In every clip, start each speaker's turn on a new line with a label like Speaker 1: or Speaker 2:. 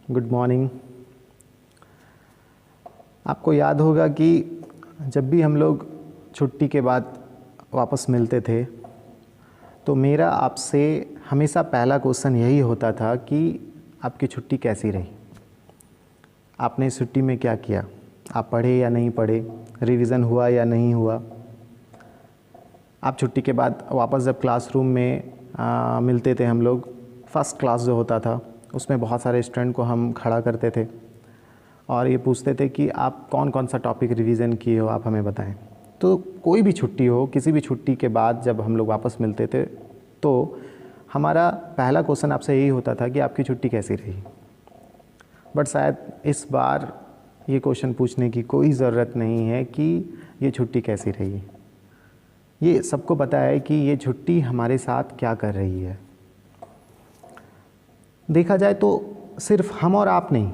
Speaker 1: Good morning. आपको याद होगा कि जब भी हम लोग छुट्टी के बाद वापस मिलते थे तो मेरा आपसे हमेशा पहला क्वेश्चन यही होता था कि आपकी छुट्टी कैसी रही, आपने इस छुट्टी में क्या किया, आप पढ़े या नहीं पढ़े, रिवीज़न हुआ या नहीं हुआ। आप छुट्टी के बाद वापस जब क्लासरूम में मिलते थे हम लोग, फ़र्स्ट क्लास जो होता था उसमें बहुत सारे स्टूडेंट को हम खड़ा करते थे और ये पूछते थे कि आप कौन कौन सा टॉपिक रिवीज़न किए हो, आप हमें बताएं। तो कोई भी छुट्टी हो, किसी भी छुट्टी के बाद जब हम लोग वापस मिलते थे तो हमारा पहला क्वेश्चन आपसे यही होता था कि आपकी छुट्टी कैसी रही। बट शायद इस बार ये क्वेश्चन पूछने की कोई ज़रूरत नहीं है कि ये छुट्टी कैसी रही। ये सबको पता है कि ये छुट्टी हमारे साथ क्या कर रही है। देखा जाए तो सिर्फ हम और आप नहीं,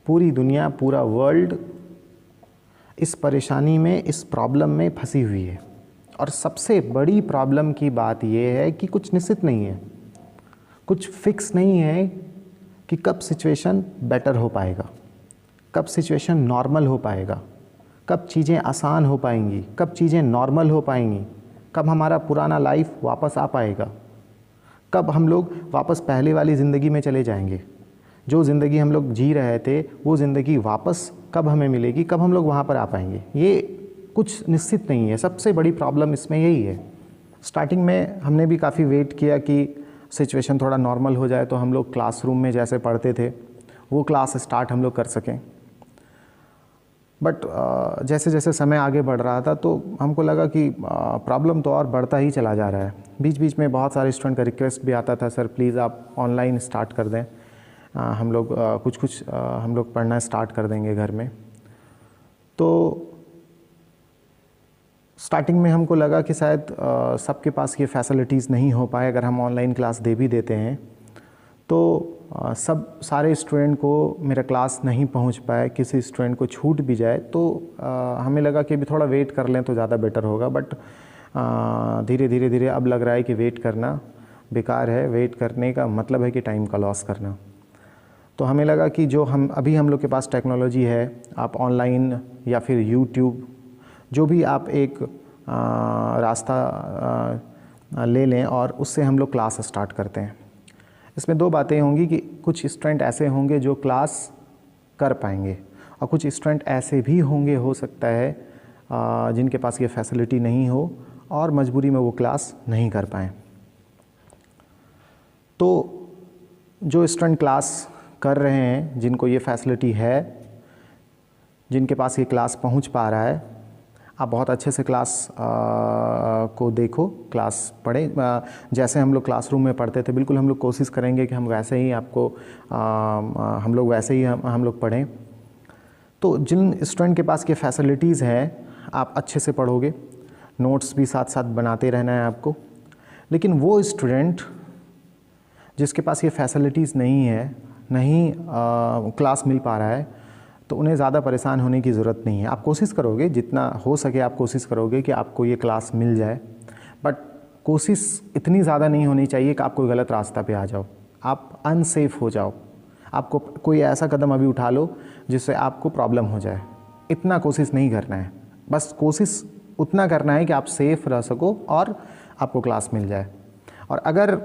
Speaker 1: पूरी दुनिया, पूरा वर्ल्ड इस परेशानी में, इस प्रॉब्लम में फंसी हुई है। और सबसे बड़ी प्रॉब्लम की बात यह है कि कुछ निश्चित नहीं है, कुछ फिक्स नहीं है कि कब सिचुएशन बेटर हो पाएगा, कब सिचुएशन नॉर्मल हो पाएगा, कब चीज़ें आसान हो पाएंगी, कब चीज़ें नॉर्मल हो पाएंगी, कब हमारा पुराना लाइफ वापस आ पाएगा, कब हम लोग वापस पहले वाली ज़िंदगी में चले जाएंगे। जो ज़िंदगी हम लोग जी रहे थे वो ज़िंदगी वापस कब हमें मिलेगी, कब हम लोग वहाँ पर आ पाएंगे, ये कुछ निश्चित नहीं है। सबसे बड़ी प्रॉब्लम इसमें यही है। स्टार्टिंग में हमने भी काफ़ी वेट किया कि सिचुएशन थोड़ा नॉर्मल हो जाए तो हम लोग क्लासरूम में जैसे पढ़ते थे वो क्लास स्टार्ट हम लोग कर सकें। बट जैसे जैसे समय आगे बढ़ रहा था तो हमको लगा कि प्रॉब्लम तो और बढ़ता ही चला जा रहा है। बीच बीच में बहुत सारे स्टूडेंट का रिक्वेस्ट भी आता था, सर प्लीज़ आप ऑनलाइन स्टार्ट कर दें, हम लोग कुछ हम लोग पढ़ना स्टार्ट कर देंगे घर में। तो स्टार्टिंग में हमको लगा कि शायद सबके पास ये फैसिलिटीज़ नहीं हो पाए। अगर हम ऑनलाइन क्लास दे भी देते हैं तो सारे स्टूडेंट को मेरा क्लास नहीं पहुंच पाए, किसी स्टूडेंट को छूट भी जाए तो हमें लगा कि अभी थोड़ा वेट कर लें तो ज़्यादा बेटर होगा। बट धीरे धीरे अब लग रहा है कि वेट करना बेकार है। वेट करने का मतलब है कि टाइम का लॉस करना। तो हमें लगा कि जो हम लोग के पास टेक्नोलॉजी है, आप ऑनलाइन या फिर यूट्यूब, जो भी आप एक रास्ता ले लें और उससे हम लोग क्लास स्टार्ट करते हैं। इसमें दो बातें होंगी कि कुछ स्टूडेंट ऐसे होंगे जो क्लास कर पाएंगे और कुछ स्टूडेंट ऐसे भी होंगे, हो सकता है जिनके पास ये फैसिलिटी नहीं हो और मजबूरी में वो क्लास नहीं कर पाएँ। तो जो स्टूडेंट क्लास कर रहे हैं, जिनको ये फैसिलिटी है, जिनके पास ये क्लास पहुंच पा रहा है, आप बहुत अच्छे से क्लास को देखो, क्लास पढ़ें। जैसे हम लोग क्लासरूम में पढ़ते थे बिल्कुल हम लोग कोशिश करेंगे कि हम वैसे ही आपको हम लोग पढ़ें। तो जिन स्टूडेंट के पास ये फैसिलिटीज़ हैं, आप अच्छे से पढ़ोगे, नोट्स भी साथ साथ बनाते रहना है आपको। लेकिन वो स्टूडेंट जिसके पास ये फैसिलिटीज़ नहीं है, नहीं क्लास मिल पा रहा है, तो उन्हें ज़्यादा परेशान होने की ज़रूरत नहीं है। आप कोशिश करोगे, जितना हो सके आप कोशिश करोगे कि आपको ये क्लास मिल जाए। बट कोशिश इतनी ज़्यादा नहीं होनी चाहिए कि आप कोई गलत रास्ता पे आ जाओ, आप अनसेफ हो जाओ, आपको कोई ऐसा कदम अभी उठा लो जिससे आपको प्रॉब्लम हो जाए। इतना कोशिश नहीं करना है। बस कोशिश उतना करना है कि आप सेफ़ रह सको और आपको क्लास मिल जाए। और अगर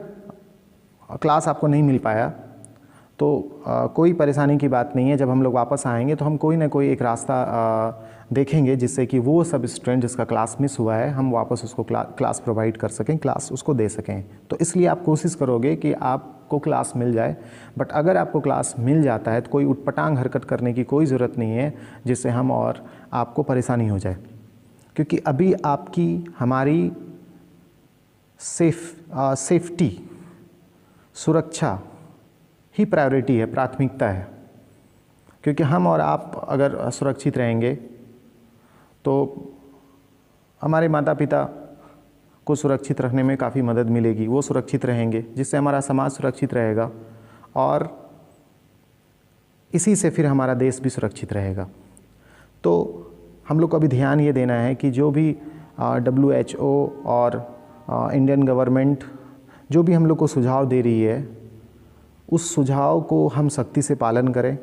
Speaker 1: क्लास आपको नहीं मिल पाया तो कोई परेशानी की बात नहीं है। जब हम लोग वापस आएंगे तो हम कोई ना कोई एक रास्ता देखेंगे जिससे कि वो सब स्टूडेंट जिसका क्लास मिस हुआ है, हम वापस उसको क्लास प्रोवाइड कर सकें, क्लास उसको दे सकें। तो इसलिए आप कोशिश करोगे कि आपको क्लास मिल जाए। बट अगर आपको क्लास मिल जाता है तो कोई उटपटांग हरकत करने की कोई ज़रूरत नहीं है जिससे हम और आपको परेशानी हो जाए। क्योंकि अभी आपकी हमारी सेफ्टी, सुरक्षा ही प्रायोरिटी है, प्राथमिकता है। क्योंकि हम और आप अगर सुरक्षित रहेंगे तो हमारे माता पिता को सुरक्षित रखने में काफ़ी मदद मिलेगी, वो सुरक्षित रहेंगे जिससे हमारा समाज सुरक्षित रहेगा और इसी से फिर हमारा देश भी सुरक्षित रहेगा। तो हम लोग को अभी ध्यान ये देना है कि जो भी WHO और इंडियन गवर्नमेंट जो भी हम लोग को सुझाव दे रही है उस सुझाव को हम सख्ती से पालन करें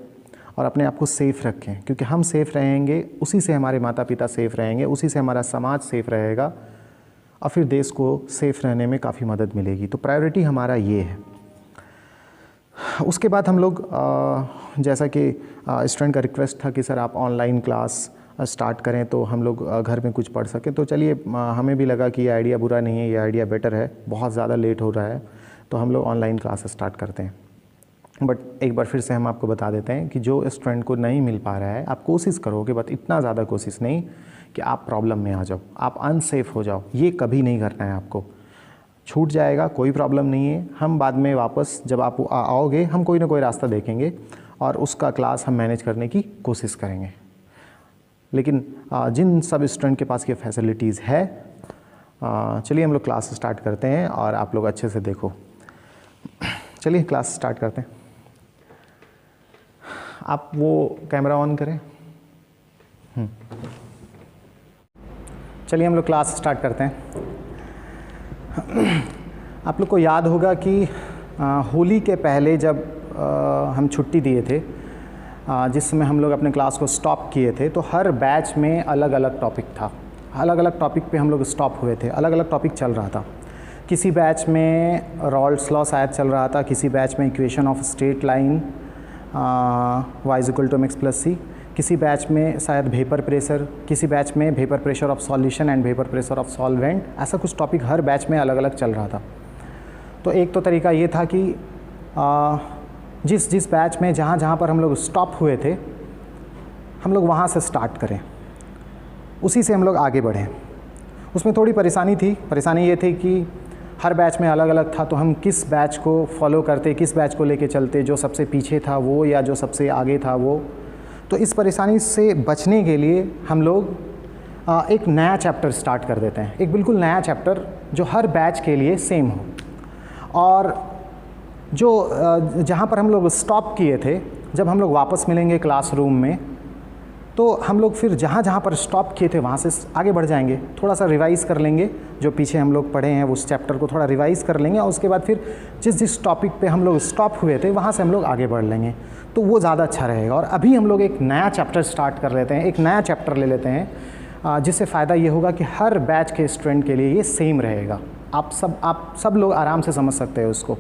Speaker 1: और अपने आप को सेफ़ रखें, क्योंकि हम सेफ़ रहेंगे उसी से हमारे माता पिता सेफ़ रहेंगे, उसी से हमारा समाज सेफ़ रहेगा और फिर देश को सेफ़ रहने में काफ़ी मदद मिलेगी। तो प्रायोरिटी हमारा ये है। उसके बाद हम लोग जैसा कि स्टूडेंट का रिक्वेस्ट था कि सर आप ऑनलाइन क्लास स्टार्ट करें तो हम लोग घर में कुछ पढ़ सकें, तो चलिए हमें भी लगा कि ये आइडिया बुरा नहीं है, ये आइडिया बेटर है। बहुत ज़्यादा लेट हो रहा है तो हम लोग ऑनलाइन क्लास स्टार्ट करते हैं। बट एक बार फिर से हम आपको बता देते हैं कि जो स्टूडेंट को नहीं मिल पा रहा है, आप कोशिश करोगे, बट इतना ज़्यादा कोशिश नहीं कि आप प्रॉब्लम में आ जाओ, आप अनसेफ हो जाओ। ये कभी नहीं करना है आपको। छूट जाएगा, कोई प्रॉब्लम नहीं है। हम बाद में वापस जब आप आओगे हम कोई ना कोई रास्ता देखेंगे और उसका क्लास हम मैनेज करने की कोशिश करेंगे। लेकिन जिन सब स्टूडेंट के पास ये फैसिलिटीज़ है, चलिए हम लोग क्लास स्टार्ट करते हैं और आप लोग अच्छे से देखो। चलिए क्लास स्टार्ट करते हैं। आप वो कैमरा ऑन करें। चलिए हम लोग क्लास स्टार्ट करते हैं। आप लोग को याद होगा कि होली के पहले जब हम छुट्टी दिए थे, जिस समय हम लोग अपने क्लास को स्टॉप किए थे, तो हर बैच में अलग अलग टॉपिक था। अलग अलग टॉपिक पे हम लोग स्टॉप हुए थे, अलग अलग टॉपिक चल रहा था। किसी बैच में रॉल्ड्स लॉ शायद चल रहा था, किसी बैच में equation of straight line y=mx+c, किसी बैच में शायद वेपर प्रेशर, किसी बैच में vapour pressure of solution and vapour pressure of solvent. ऐसा कुछ टॉपिक हर बैच में अलग अलग चल रहा था। तो एक तो तरीका ये था कि जिस बैच में जहाँ पर हम लोग स्टॉप हुए थे, हम लोग वहाँ से स्टार्ट करें, उसी से हम लोग आगे बढ़ें। उसमें थोड़ी परेशानी थी। परेशानी ये थी कि हर बैच में अलग अलग था, तो हम किस बैच को फॉलो करते, किस बैच को लेके चलते, जो सबसे पीछे था वो या जो सबसे आगे था वो। तो इस परेशानी से बचने के लिए हम लोग एक नया चैप्टर स्टार्ट कर देते हैं, एक बिल्कुल नया चैप्टर जो हर बैच के लिए सेम हो। और जो जहाँ पर हम लोग स्टॉप किए थे, जब हम लोग वापस मिलेंगे क्लासरूम में, तो हम लोग फिर जहाँ जहाँ पर स्टॉप किए थे वहाँ से आगे बढ़ जाएंगे। थोड़ा सा रिवाइज़ कर लेंगे, जो पीछे हम लोग पढ़े हैं उस चैप्टर को थोड़ा रिवाइज़ कर लेंगे, और उसके बाद फिर जिस टॉपिक पे हम लोग स्टॉप हुए थे वहाँ से हम लोग आगे बढ़ लेंगे, तो वो ज़्यादा अच्छा रहेगा। और अभी हम लोग एक नया चैप्टर स्टार्ट कर लेते हैं, एक नया चैप्टर ले लेते हैं, जिससे फ़ायदा ये होगा कि हर बैच के स्टूडेंट के लिए ये सेम रहेगा। आप सब लोग आराम से समझ सकते हैं उसको।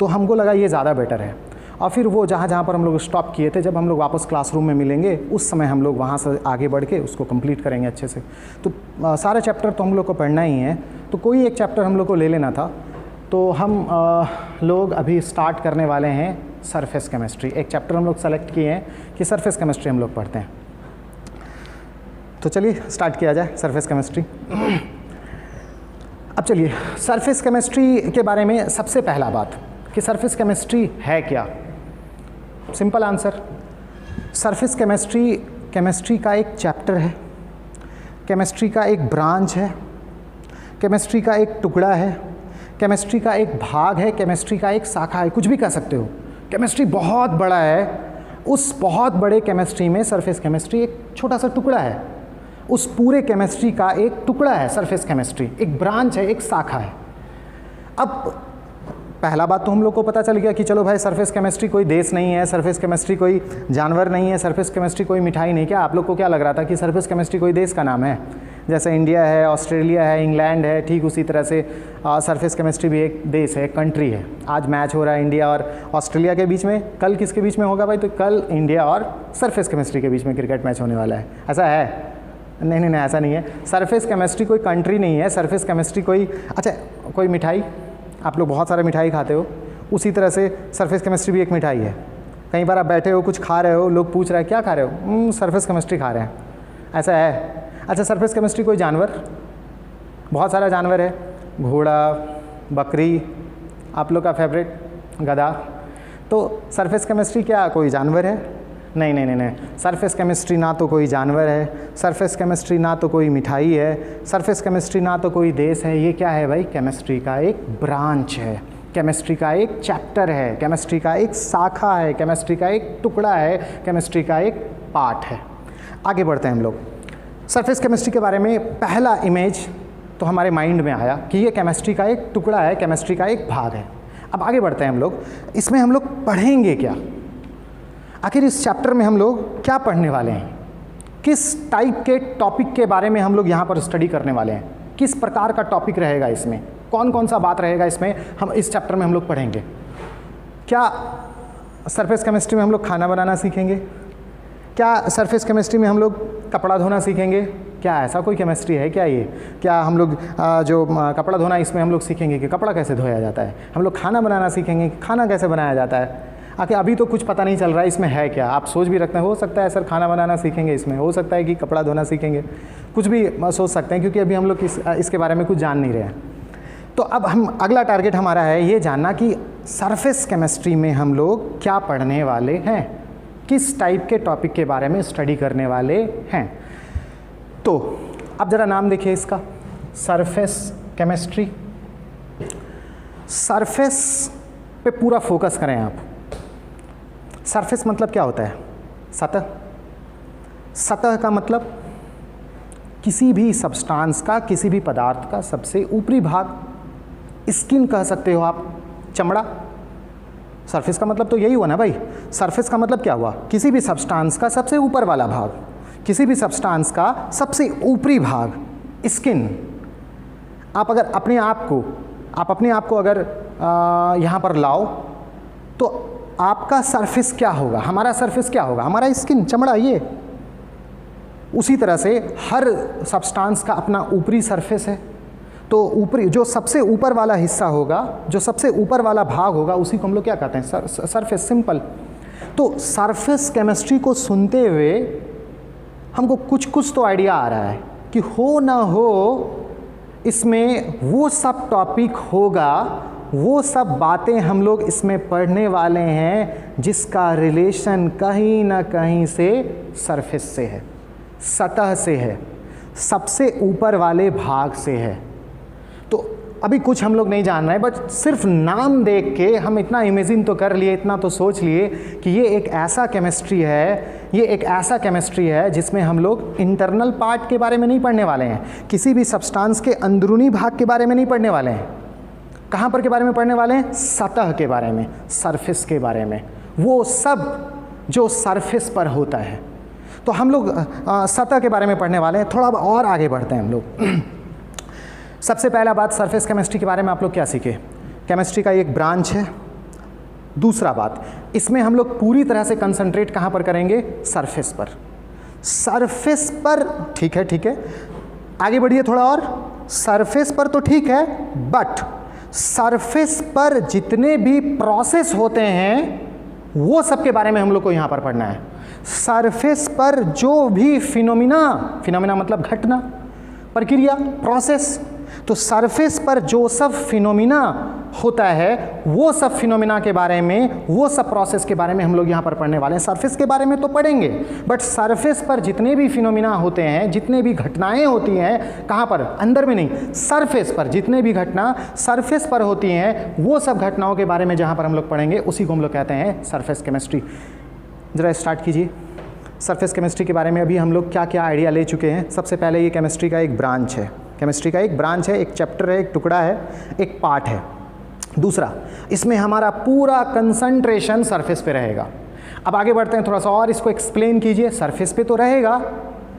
Speaker 1: तो हमको लगा ये ज़्यादा बेटर है। और फिर वो जहाँ पर हम लोग स्टॉप किए थे, जब हम लोग वापस क्लासरूम में मिलेंगे, उस समय हम लोग वहाँ से आगे बढ़ के उसको कंप्लीट करेंगे अच्छे से। तो सारे चैप्टर तो हम लोग को पढ़ना ही है, तो कोई एक चैप्टर हम लोग को ले लेना था। तो हम लोग अभी स्टार्ट करने वाले हैं सरफेस केमिस्ट्री। एक चैप्टर हम लोग सेलेक्ट किए हैं कि सरफेस केमिस्ट्री हम लोग पढ़ते हैं। तो चलिए स्टार्ट किया जाए सरफेस केमिस्ट्री। अब चलिए सरफेस केमिस्ट्री के बारे में सबसे पहला बात कि सरफेस केमिस्ट्री है क्या। Simple answer, surface chemistry chemistry का एक चैप्टर है, केमिस्ट्री का एक ब्रांच है, केमिस्ट्री का एक टुकड़ा है, केमिस्ट्री का एक भाग है, केमिस्ट्री का एक शाखा है, कुछ भी कह सकते हो। केमिस्ट्री बहुत बड़ा है, उस बहुत बड़े केमिस्ट्री में सरफेस केमिस्ट्री एक छोटा सा टुकड़ा है। उस पूरे केमिस्ट्री का एक टुकड़ा है सरफेस केमिस्ट्री, एक ब्रांच है, एक शाखा है। अब पहला बात तो हम लोग को पता चल गया कि चलो भाई सरफेस केमिस्ट्री कोई देश नहीं है, सरफेस केमिस्ट्री कोई जानवर नहीं है, सरफेस केमिस्ट्री कोई मिठाई नहीं। क्या आप लोग को क्या लग रहा था कि सरफेस केमिस्ट्री कोई देश का नाम है? जैसे इंडिया है, ऑस्ट्रेलिया है, इंग्लैंड है, ठीक उसी तरह से सरफेस केमिस्ट्री भी एक देश है, एक कंट्री है। आज मैच हो रहा है इंडिया और ऑस्ट्रेलिया के बीच में, कल किसके बीच में होगा भाई? तो कल इंडिया और सरफेस केमिस्ट्री के बीच में क्रिकेट मैच होने वाला है। ऐसा है? नहीं, ऐसा नहीं है। सरफेस केमिस्ट्री कोई कंट्री नहीं है, सरफेस केमिस्ट्री कोई, अच्छा कोई मिठाई, आप लोग बहुत सारा मिठाई खाते हो, उसी तरह से सरफेस केमिस्ट्री भी एक मिठाई है। कई बार आप बैठे हो, कुछ खा रहे हो, लोग पूछ रहे हैं क्या खा रहे हो? सरफेस केमिस्ट्री खा रहे हैं। ऐसा है? अच्छा, सरफेस केमिस्ट्री कोई जानवर? बहुत सारा जानवर है, घोड़ा, बकरी, आप लोग का फेवरेट गधा। तो सरफेस केमिस्ट्री क्या कोई जानवर है? नहीं। सरफेस केमिस्ट्री ना तो कोई जानवर है, सरफेस केमिस्ट्री ना तो कोई मिठाई है, सरफेस केमिस्ट्री ना तो कोई देश है। ये क्या है भाई? केमिस्ट्री का एक ब्रांच है, केमिस्ट्री का एक चैप्टर है, केमिस्ट्री का एक शाखा है, केमिस्ट्री का एक टुकड़ा है, केमिस्ट्री का एक पार्ट है। आगे बढ़ते हैं हम लोग। सरफेस केमिस्ट्री के बारे में पहला इमेज तो हमारे माइंड में आया कि ये केमिस्ट्री का एक टुकड़ा है, केमिस्ट्री का एक भाग है। अब आगे बढ़ते हैं हम लोग, इसमें हम लोग पढ़ेंगे क्या, आखिर इस चैप्टर में हम लोग क्या पढ़ने वाले हैं, किस टाइप के टॉपिक के बारे में हम लोग यहाँ पर स्टडी करने वाले हैं, किस प्रकार का टॉपिक रहेगा इसमें, कौन कौन सा बात रहेगा इसमें, हम इस चैप्टर में हम लोग पढ़ेंगे। क्या सरफेस केमिस्ट्री में हम लोग खाना बनाना सीखेंगे? क्या सरफेस केमिस्ट्री में हम लोग कपड़ा धोना सीखेंगे? क्या ऐसा कोई केमिस्ट्री है क्या ये? क्या हम लोग जो कपड़ा धोना इसमें हम लोग सीखेंगे कि कपड़ा कैसे धोया जाता है? हम लोग खाना बनाना सीखेंगे कि खाना कैसे बनाया जाता है? आखिर अभी तो कुछ पता नहीं चल रहा है इसमें है क्या। आप सोच भी रखते हैं, हो सकता है सर खाना बनाना सीखेंगे इसमें, हो सकता है कि कपड़ा धोना सीखेंगे, कुछ भी सोच सकते हैं, क्योंकि अभी हम लोग इसके बारे में कुछ जान नहीं रहे हैं। तो अब हम अगला टारगेट हमारा है ये जानना कि सरफेस केमिस्ट्री में हम लोग क्या पढ़ने वाले हैं, किस टाइप के टॉपिक के बारे में स्टडी करने वाले हैं। तो अब ज़रा नाम देखिए इसका, सरफेस केमिस्ट्री। सरफेस पे पूरा फोकस करें आप। सरफेस मतलब क्या होता है? सतह। सतह का मतलब किसी भी सब्सटेंस का, किसी भी पदार्थ का सबसे ऊपरी भाग, स्किन कह सकते हो आप, चमड़ा। सरफेस का मतलब तो यही हुआ ना भाई। सरफेस का मतलब क्या हुआ? किसी भी सब्सटेंस का सबसे ऊपर वाला भाग, किसी भी सब्सटेंस का सबसे ऊपरी भाग, स्किन। आप अगर अपने आप को अगर यहाँ पर लाओ तो आपका सरफेस क्या होगा? हमारा सरफेस क्या होगा? हमारा स्किन, चमड़ा, ये। उसी तरह से हर सब्सटेंस का अपना ऊपरी सरफेस है। तो ऊपरी जो सबसे ऊपर वाला हिस्सा होगा, जो सबसे ऊपर वाला भाग होगा, उसी को हम लोग क्या कहते हैं? Surface, simple. तो सरफेस केमिस्ट्री को सुनते हुए हमको कुछ तो आइडिया आ रहा है कि हो ना हो इसमें वो सब टॉपिक होगा, वो सब बातें हम लोग इसमें पढ़ने वाले हैं जिसका रिलेशन कहीं ना कहीं से सरफेस से है, सतह से है, सबसे ऊपर वाले भाग से है। तो अभी कुछ हम लोग नहीं जान रहे हैं, बट सिर्फ नाम देख के हम इतना इमेजिन तो कर लिए, इतना तो सोच लिए कि ये एक ऐसा केमिस्ट्री है, ये एक ऐसा केमिस्ट्री है जिसमें हम लोग इंटरनल पार्ट के बारे में नहीं पढ़ने वाले हैं, किसी भी सब्सटेंस के अंदरूनी भाग के बारे में नहीं पढ़ने वाले हैं। कहाँ पर के बारे में पढ़ने वाले हैं? सतह के बारे में, सरफेस के बारे में, वो सब जो सरफेस पर होता है। तो हम लोग सतह के बारे में पढ़ने वाले हैं। थोड़ा और आगे बढ़ते हैं हम लोग। सबसे पहला बात, सरफेस केमिस्ट्री के बारे में आप लोग क्या सीखे? केमिस्ट्री का एक ब्रांच है। दूसरा बात, इसमें हम लोग पूरी तरह से कंसंट्रेट कहाँ पर करेंगे? सरफेस पर। सरफेस पर, ठीक है, आगे बढ़िए थोड़ा और। सरफेस पर तो ठीक है, बट सरफेस पर जितने भी प्रोसेस होते हैं वो सब के बारे में हम लोग को यहाँ पर पढ़ना है। सरफेस पर जो भी फिनोमिना मतलब घटना, प्रक्रिया, प्रोसेस, तो सरफेस पर जो सब फिनोमिना होता है वो सब फिनोमिना के बारे में, वो सब प्रोसेस के बारे में हम लोग यहाँ पर पढ़ने वाले हैं। सरफेस के बारे में तो पढ़ेंगे, बट सरफेस पर जितने भी फिनोमिना होते हैं, जितने भी घटनाएं होती हैं, कहाँ पर? अंदर में नहीं, सरफेस पर जितने भी घटना सरफेस पर होती हैं, वो सब घटनाओं के बारे में जहाँ पर हम लोग पढ़ेंगे, उसी को हम लोग कहते हैं सरफेस केमिस्ट्री। ज़रा स्टार्ट कीजिए। सरफेस केमिस्ट्री के बारे में अभी हम लोग क्या क्या आइडिया ले चुके हैं। सबसे पहले ये केमिस्ट्री का एक ब्रांच है, केमिस्ट्री का एक ब्रांच है, एक चैप्टर है, एक टुकड़ा है, एक पार्ट है। दूसरा, इसमें हमारा पूरा कंसंट्रेशन सरफेस पे रहेगा। अब आगे बढ़ते हैं, थोड़ा सा और इसको एक्सप्लेन कीजिए। सरफेस पे तो रहेगा,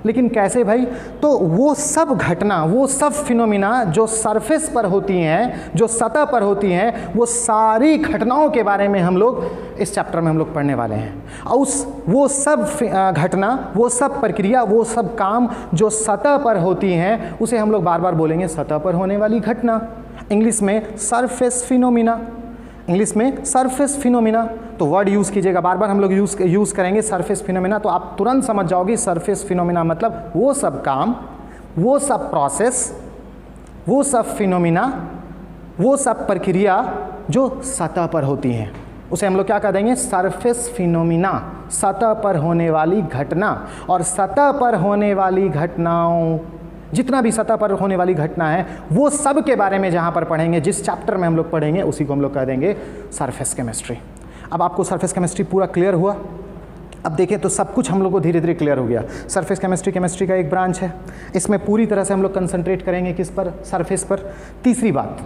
Speaker 1: लेकिन कैसे भाई? तो वो सब घटना, वो सब फिनोमिना जो सरफेस पर होती हैं, जो सतह पर होती हैं, वो सारी घटनाओं के बारे में हम लोग इस चैप्टर में हम लोग पढ़ने वाले हैं। और वो सब घटना, वो सब प्रक्रिया, वो सब काम जो सतह पर होती हैं, उसे हम लोग बार बार बोलेंगे सतह पर होने वाली घटना। इंग्लिश में सरफेस फिनोमिना, इंग्लिश में सरफेस फिनोमिना। तो वर्ड यूज़ कीजिएगा, बार बार हम लोग यूज़ करेंगे सरफेस फिनोमिना, तो आप तुरंत समझ जाओगे सरफेस फिनोमिना मतलब वो सब काम, वो सब प्रोसेस, वो सब फिनोमिना, वो सब प्रक्रिया जो सतह पर होती हैं, उसे हम लोग क्या कह देंगे? सरफेस फिनोमिना, सतह पर होने वाली घटना। और सतह पर होने वाली घटनाओं, जितना भी सतह पर होने वाली घटना है, वो सब के बारे में जहाँ पर पढ़ेंगे, जिस चैप्टर में हम लोग पढ़ेंगे, उसी को हम लोग कह देंगे सरफेस केमिस्ट्री। अब आपको सरफेस केमिस्ट्री पूरा क्लियर हुआ? अब देखें तो सब कुछ हम लोग को धीरे धीरे क्लियर हो गया। सरफेस केमिस्ट्री का एक ब्रांच है, इसमें पूरी तरह से हम लोग कंसंट्रेट करेंगे किस पर? सरफेस पर। तीसरी बात,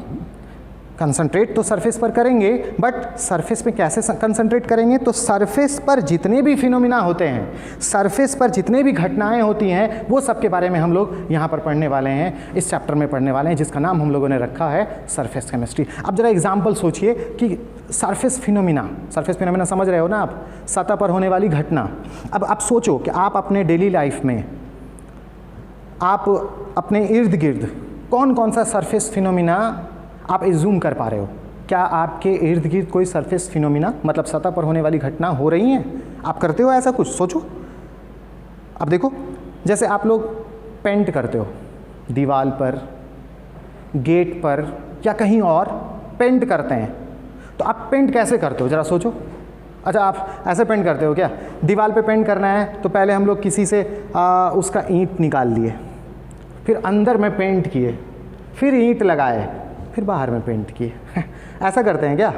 Speaker 1: कंसंट्रेट तो सरफेस पर करेंगे, बट सरफेस पे कैसे कंसंट्रेट करेंगे? तो सरफेस पर जितने भी फिनोमिना होते हैं, सरफेस पर जितने भी घटनाएं होती हैं, वो सब के बारे में हम लोग यहाँ पर पढ़ने वाले हैं, इस चैप्टर में पढ़ने वाले हैं, जिसका नाम हम लोगों ने रखा है सरफेस केमिस्ट्री। अब जरा एग्जाम्पल सोचिए कि सरफेस फिनोमिना समझ रहे हो ना आप, सतह पर होने वाली घटना। अब आप सोचो कि आप अपने डेली लाइफ में, आप अपने इर्द गिर्द कौन कौन सा सरफेस फिनोमिना आप एज्यूम कर पा रहे हो? क्या आपके इर्द गिर्द कोई सरफेस फिनोमिना, मतलब सतह पर होने वाली घटना हो रही हैं? आप करते हो ऐसा कुछ? सोचो। अब देखो, जैसे आप लोग पेंट करते हो, दीवार पर, गेट पर या कहीं और पेंट करते हैं, तो आप पेंट कैसे करते हो? ज़रा सोचो। अच्छा, आप ऐसे पेंट करते हो क्या? दीवार पे पेंट करना है तो पहले हम लोग किसी से उसका ईंट निकाल लिए, फिर अंदर में पेंट किए, फिर ईंट लगाए, फिर बाहर में पेंट किए। ऐसा करते हैं क्या?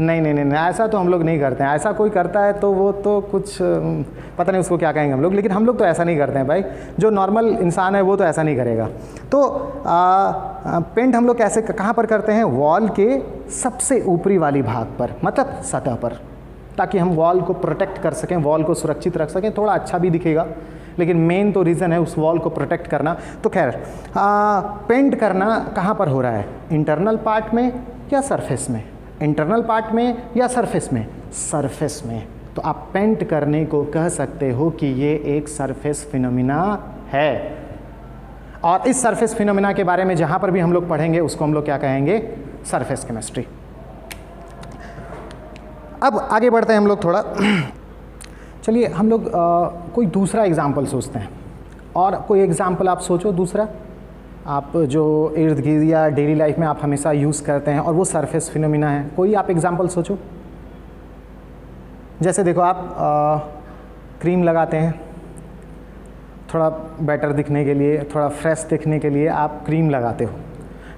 Speaker 1: नहीं, ऐसा तो हम लोग नहीं करते हैं। ऐसा कोई करता है तो वो तो कुछ पता नहीं उसको क्या कहेंगे हम लोग, लेकिन हम लोग तो ऐसा नहीं करते हैं भाई। जो नॉर्मल इंसान है वो तो ऐसा नहीं करेगा। तो पेंट हम लोग कैसे, कहाँ पर करते हैं? वॉल के सबसे ऊपरी वाली भाग पर, मतलब सतह पर, ताकि हम वॉल को प्रोटेक्ट कर सकें, वॉल को सुरक्षित रख सकें, थोड़ा अच्छा भी दिखेगा, लेकिन मेन तो रीज़न है उस वॉल को प्रोटेक्ट करना। तो खैर, पेंट करना कहाँ पर हो रहा है? इंटरनल पार्ट में या सरफेस में? इंटरनल पार्ट में या सरफेस में? सरफेस में। तो आप पेंट करने को कह सकते हो कि ये एक सरफेस फिनोमिना है। और इस सरफेस फिनोमिना के बारे में जहाँ पर भी हम लोग पढ़ेंगे उसको हम लोग क्या कहेंगे? Surface chemistry. अब आगे बढ़ते हैं हम लोग थोड़ा। चलिए हम लोग कोई दूसरा एग्जाम्पल सोचते हैं, और कोई एग्जाम्पल आप सोचो दूसरा, आप जो इर्द गिर्द या डेली लाइफ में आप हमेशा यूज़ करते हैं और वो सरफेस फिनोमिना है। कोई आप एग्जाम्पल सोचो। जैसे देखो, आप क्रीम लगाते हैं, थोड़ा बेटर दिखने के लिए, थोड़ा फ्रेश दिखने के लिए आप क्रीम लगाते हो।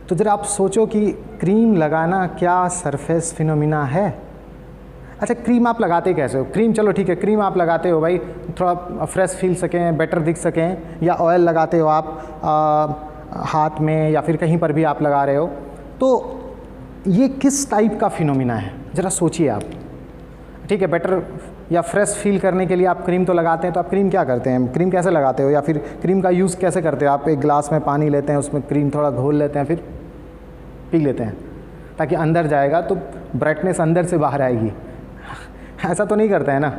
Speaker 1: तो जरा आप सोचो कि क्रीम लगाना क्या सरफेस फिनोमिना है? अच्छा, क्रीम आप लगाते कैसे हो? क्रीम, चलो ठीक है, क्रीम आप लगाते हो भाई थोड़ा फ्रेश फील सकें, बेटर दिख सकें, या ऑयल लगाते हो आप हाथ में या फिर कहीं पर भी आप लगा रहे हो। तो ये किस टाइप का फिनोमिना है? ज़रा सोचिए आप। ठीक है, बेटर या फ्रेश फील करने के लिए आप क्रीम तो लगाते हैं, तो आप क्रीम क्या करते हैं? क्रीम कैसे लगाते हो, या फिर क्रीम का यूज़ कैसे करते हो? आप एक गिलास में पानी लेते हैं, उसमें क्रीम थोड़ा घोल लेते हैं, फिर पी लेते हैं, ताकि अंदर जाएगा तो ब्राइटनेस अंदर से बाहर आएगी। ऐसा तो नहीं करते हैं ना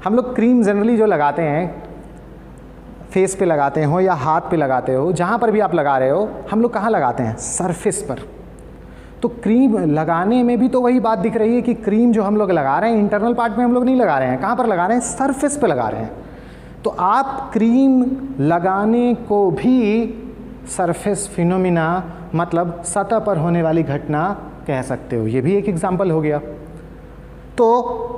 Speaker 1: हम लोग। क्रीम जनरली जो लगाते हैं, फेस पे लगाते हो या हाथ पे लगाते हो, जहाँ पर भी आप लगा रहे हो, हम लोग कहाँ लगाते हैं? सरफेस पर। तो क्रीम लगाने में भी तो वही बात दिख रही है कि क्रीम जो हम लोग लगा रहे हैं इंटरनल पार्ट में हम लोग नहीं लगा रहे हैं। कहाँ पर लगा रहे हैं? सरफेस पे लगा रहे हैं। तो आप क्रीम लगाने को भी सरफेस फिनोमिना, मतलब सतह पर होने वाली घटना कह सकते हो। ये भी एक एग्जाम्पल हो गया। तो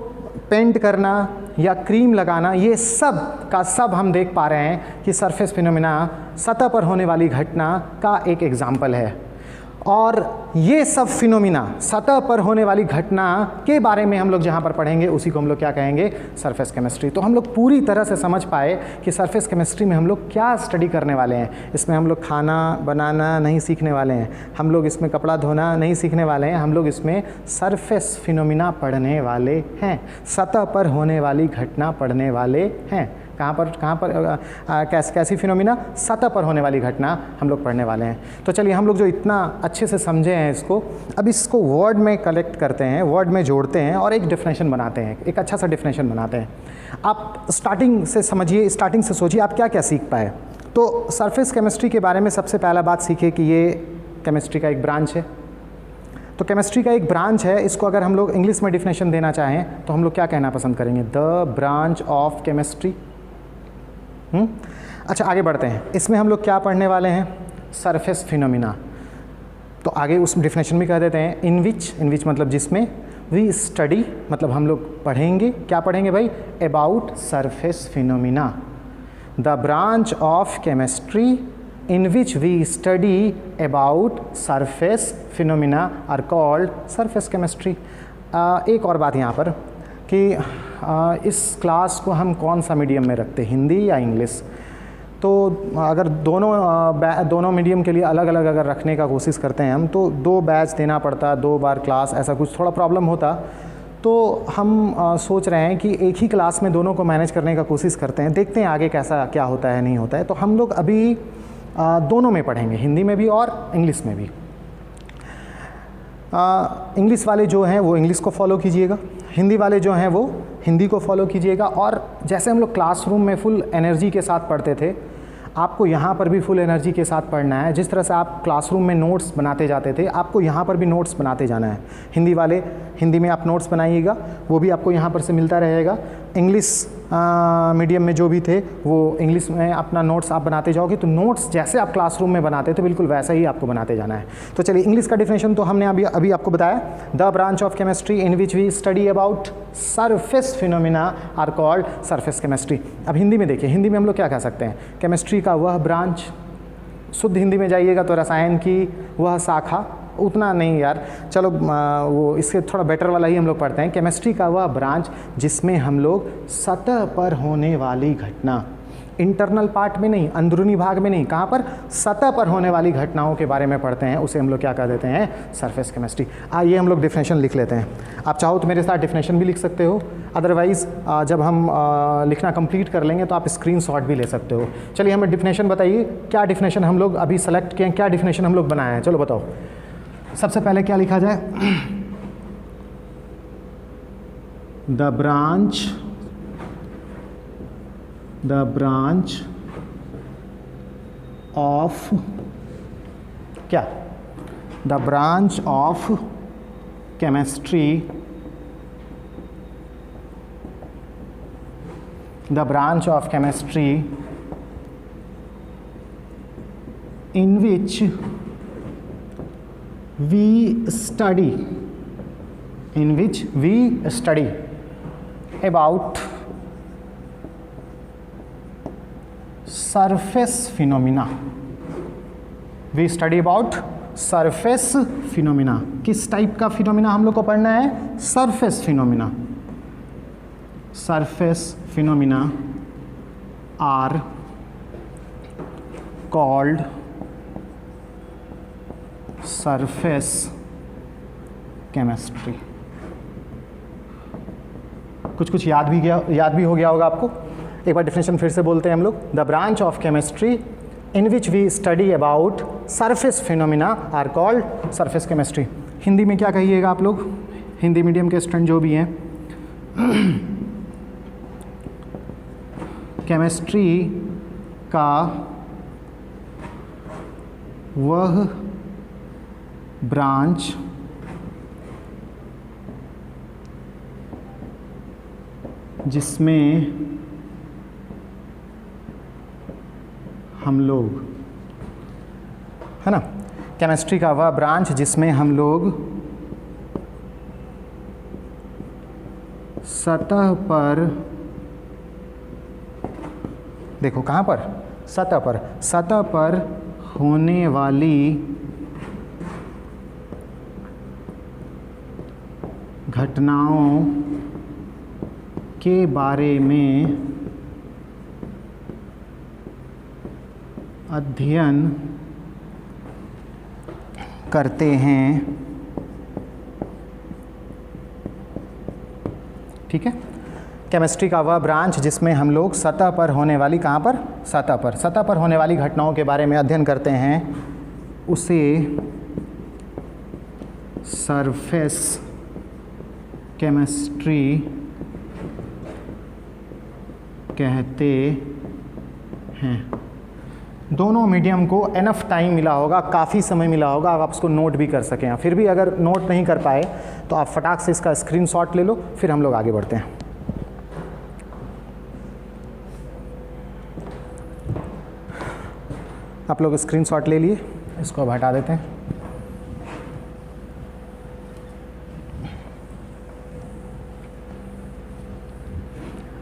Speaker 1: पेंट करना या क्रीम लगाना, ये सब का सब हम देख पा रहे हैं कि सरफेस फिनोमिना, सतह पर होने वाली घटना का एक एग्जाम्पल है। और ये सब फिनोमिना, सतह पर होने वाली घटना के बारे में हम लोग जहाँ पर पढ़ेंगे उसी को हम लोग क्या कहेंगे? Surface chemistry. तो हम लोग पूरी तरह से समझ पाए कि सरफेस केमिस्ट्री में हम लोग क्या स्टडी करने वाले हैं। इसमें हम लोग खाना बनाना नहीं सीखने वाले हैं, हम लोग इसमें कपड़ा धोना नहीं सीखने वाले हैं, हम लोग इसमें सरफेस फिनोमिना पढ़ने वाले हैं, सतह पर होने वाली घटना पढ़ने वाले हैं। कहाँ पर कैसी फिनोमिना? सतह पर होने वाली घटना हम लोग पढ़ने वाले हैं। तो चलिए हम लोग जो इतना अच्छे से समझे हैं इसको, अब इसको वर्ड में कलेक्ट करते हैं, वर्ड में जोड़ते हैं और एक डेफिनेशन बनाते हैं, एक अच्छा सा डेफिनेशन बनाते हैं। आप स्टार्टिंग से समझिए, स्टार्टिंग से सोचिए आप क्या क्या सीख पाए। तो सरफेस केमिस्ट्री के बारे में सबसे पहला बात सीखिए कि ये केमिस्ट्री का एक ब्रांच है। तो केमिस्ट्री का एक ब्रांच है, इसको अगर हम लोग इंग्लिश में डेफिनेशन देना चाहें तो हम लोग क्या कहना पसंद करेंगे? The branch of chemistry. अच्छा, आगे बढ़ते हैं। इसमें हम लोग क्या पढ़ने वाले हैं? Surface phenomena. तो आगे उस डेफिनेशन भी कह देते हैं, इन विच मतलब जिसमें, वी स्टडी मतलब हम लोग पढ़ेंगे, क्या पढ़ेंगे भाई? About surface phenomena. The branch of chemistry in which we study about surface phenomena are called surface chemistry. एक और बात यहाँ पर कि इस क्लास को हम कौन सा मीडियम में रखते हैं, हिंदी या इंग्लिश? तो अगर दोनों मीडियम के लिए अलग अलग अगर रखने का कोशिश करते हैं हम, तो 2 बैच देना पड़ता, 2 बार क्लास, ऐसा कुछ थोड़ा प्रॉब्लम होता। तो हम सोच रहे हैं कि एक ही क्लास में दोनों को मैनेज करने का कोशिश करते हैं, देखते हैं आगे कैसा क्या होता है नहीं होता है। तो हम लोग अभी दोनों में पढ़ेंगे, हिंदी में भी और इंग्लिश में भी। इंग्लिश वाले जो हैं वो इंग्लिश को फॉलो कीजिएगा, हिंदी वाले जो हैं वो हिंदी को फॉलो कीजिएगा। और जैसे हम लोग क्लासरूम में फुल एनर्जी के साथ पढ़ते थे, आपको यहाँ पर भी फुल एनर्जी के साथ पढ़ना है। जिस तरह से आप क्लासरूम में नोट्स बनाते जाते थे, आपको यहाँ पर भी नोट्स बनाते जाना है। हिंदी वाले हिंदी में आप नोट्स बनाइएगा, वो भी आपको यहाँ पर से मिलता रहेगा। इंग्लिश मीडियम में जो भी थे वो इंग्लिश में अपना नोट्स आप बनाते जाओगे, तो नोट्स जैसे आप क्लासरूम में बनाते थे बिल्कुल वैसा ही आपको बनाते जाना है। तो चलिए, इंग्लिश का डिफिनेशन तो हमने अभी आपको बताया। The branch of chemistry in which we study about surface phenomena are called surface chemistry. अब हिंदी में देखिए, हिंदी में हम लोग क्या कह सकते हैं? केमिस्ट्री का वह ब्रांच, शुद्ध हिंदी में जाइएगा तो रसायन की वह शाखा, उतना नहीं यार, चलो वो इससे थोड़ा बेटर वाला ही हम लोग पढ़ते हैं। केमिस्ट्री का वह ब्रांच जिसमें हम लोग सतह पर होने वाली घटना, इंटरनल पार्ट में नहीं, अंदरूनी भाग में नहीं, कहाँ पर? सतह पर होने वाली घटनाओं के बारे में पढ़ते हैं, उसे हम लोग क्या कह देते हैं? Surface chemistry. आइए हम लोग डिफिनेशन लिख लेते हैं। आप चाहो तो मेरे साथ डिफिनेशन भी लिख सकते हो, अदरवाइज़ जब हम लिखना कंप्लीट कर लेंगे तो आप स्क्रीनशॉट भी ले सकते हो। चलिए हमें डिफिनेशन बताइए, क्या डिफिनेशन हम लोग अभी सेलेक्ट किए हैं, क्या डिफिनेशन हम लोग बनाए हैं, चलो बताओ। सबसे पहले क्या लिखा जाए? द ब्रांच ऑफ क्या? The branch of chemistry, the branch of chemistry in which we study about surface phenomena. We study about surface phenomena. किस टाइप का फिनोमिना हम लोग को पढ़ना है? Surface phenomena. Surface phenomena are called surface chemistry. कुछ याद भी हो गया होगा आपको। एक बार डिफिनेशन फिर से बोलते हैं हम लोग। The branch of chemistry in which we study about surface phenomena are called surface chemistry. Hindi में क्या कहिएगा आप लोग, हिंदी मीडियम के स्टूडेंट जो भी हैं? केमिस्ट्री का वह ब्रांच जिसमें हम लोग, है ना, केमिस्ट्री का वह ब्रांच जिसमें हम लोग सतह पर, देखो कहाँ पर? सतह पर होने वाली घटनाओं के बारे में अध्ययन करते हैं। ठीक है, केमिस्ट्री का वह ब्रांच जिसमें हम लोग सतह पर होने वाली, कहाँ पर? सतह पर होने वाली घटनाओं के बारे में अध्ययन करते हैं, उसे सरफेस केमिस्ट्री कहते हैं। दोनों मीडियम को एनफ टाइम मिला होगा, काफ़ी समय मिला होगा, आप उसको नोट भी कर सकें। फिर भी अगर नोट नहीं कर पाए तो आप फटाक से इसका स्क्रीनशॉट ले लो, फिर हम लोग आगे बढ़ते हैं। आप लोग स्क्रीनशॉट ले लिए, इसको अब हटा देते हैं।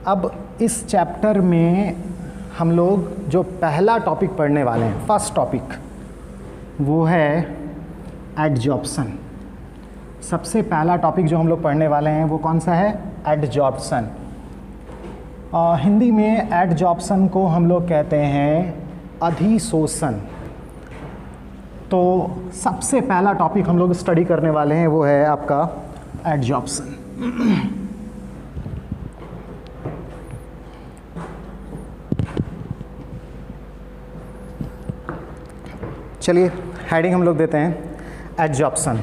Speaker 1: अब इस चैप्टर में हम लोग जो पहला टॉपिक पढ़ने वाले हैं, फर्स्ट टॉपिक, वो है एडजॉर्प्शन। सबसे पहला टॉपिक जो हम लोग पढ़ने वाले हैं वो कौन सा है? एडजॉर्प्शन। हिंदी में एडजॉर्प्शन को हम लोग कहते हैं अधिशोषण। तो सबसे पहला टॉपिक हम लोग स्टडी करने वाले हैं वो है आपका एडजॉर्प्शन। चलिए हेडिंग हम लोग देते हैं एडजॉर्प्शन।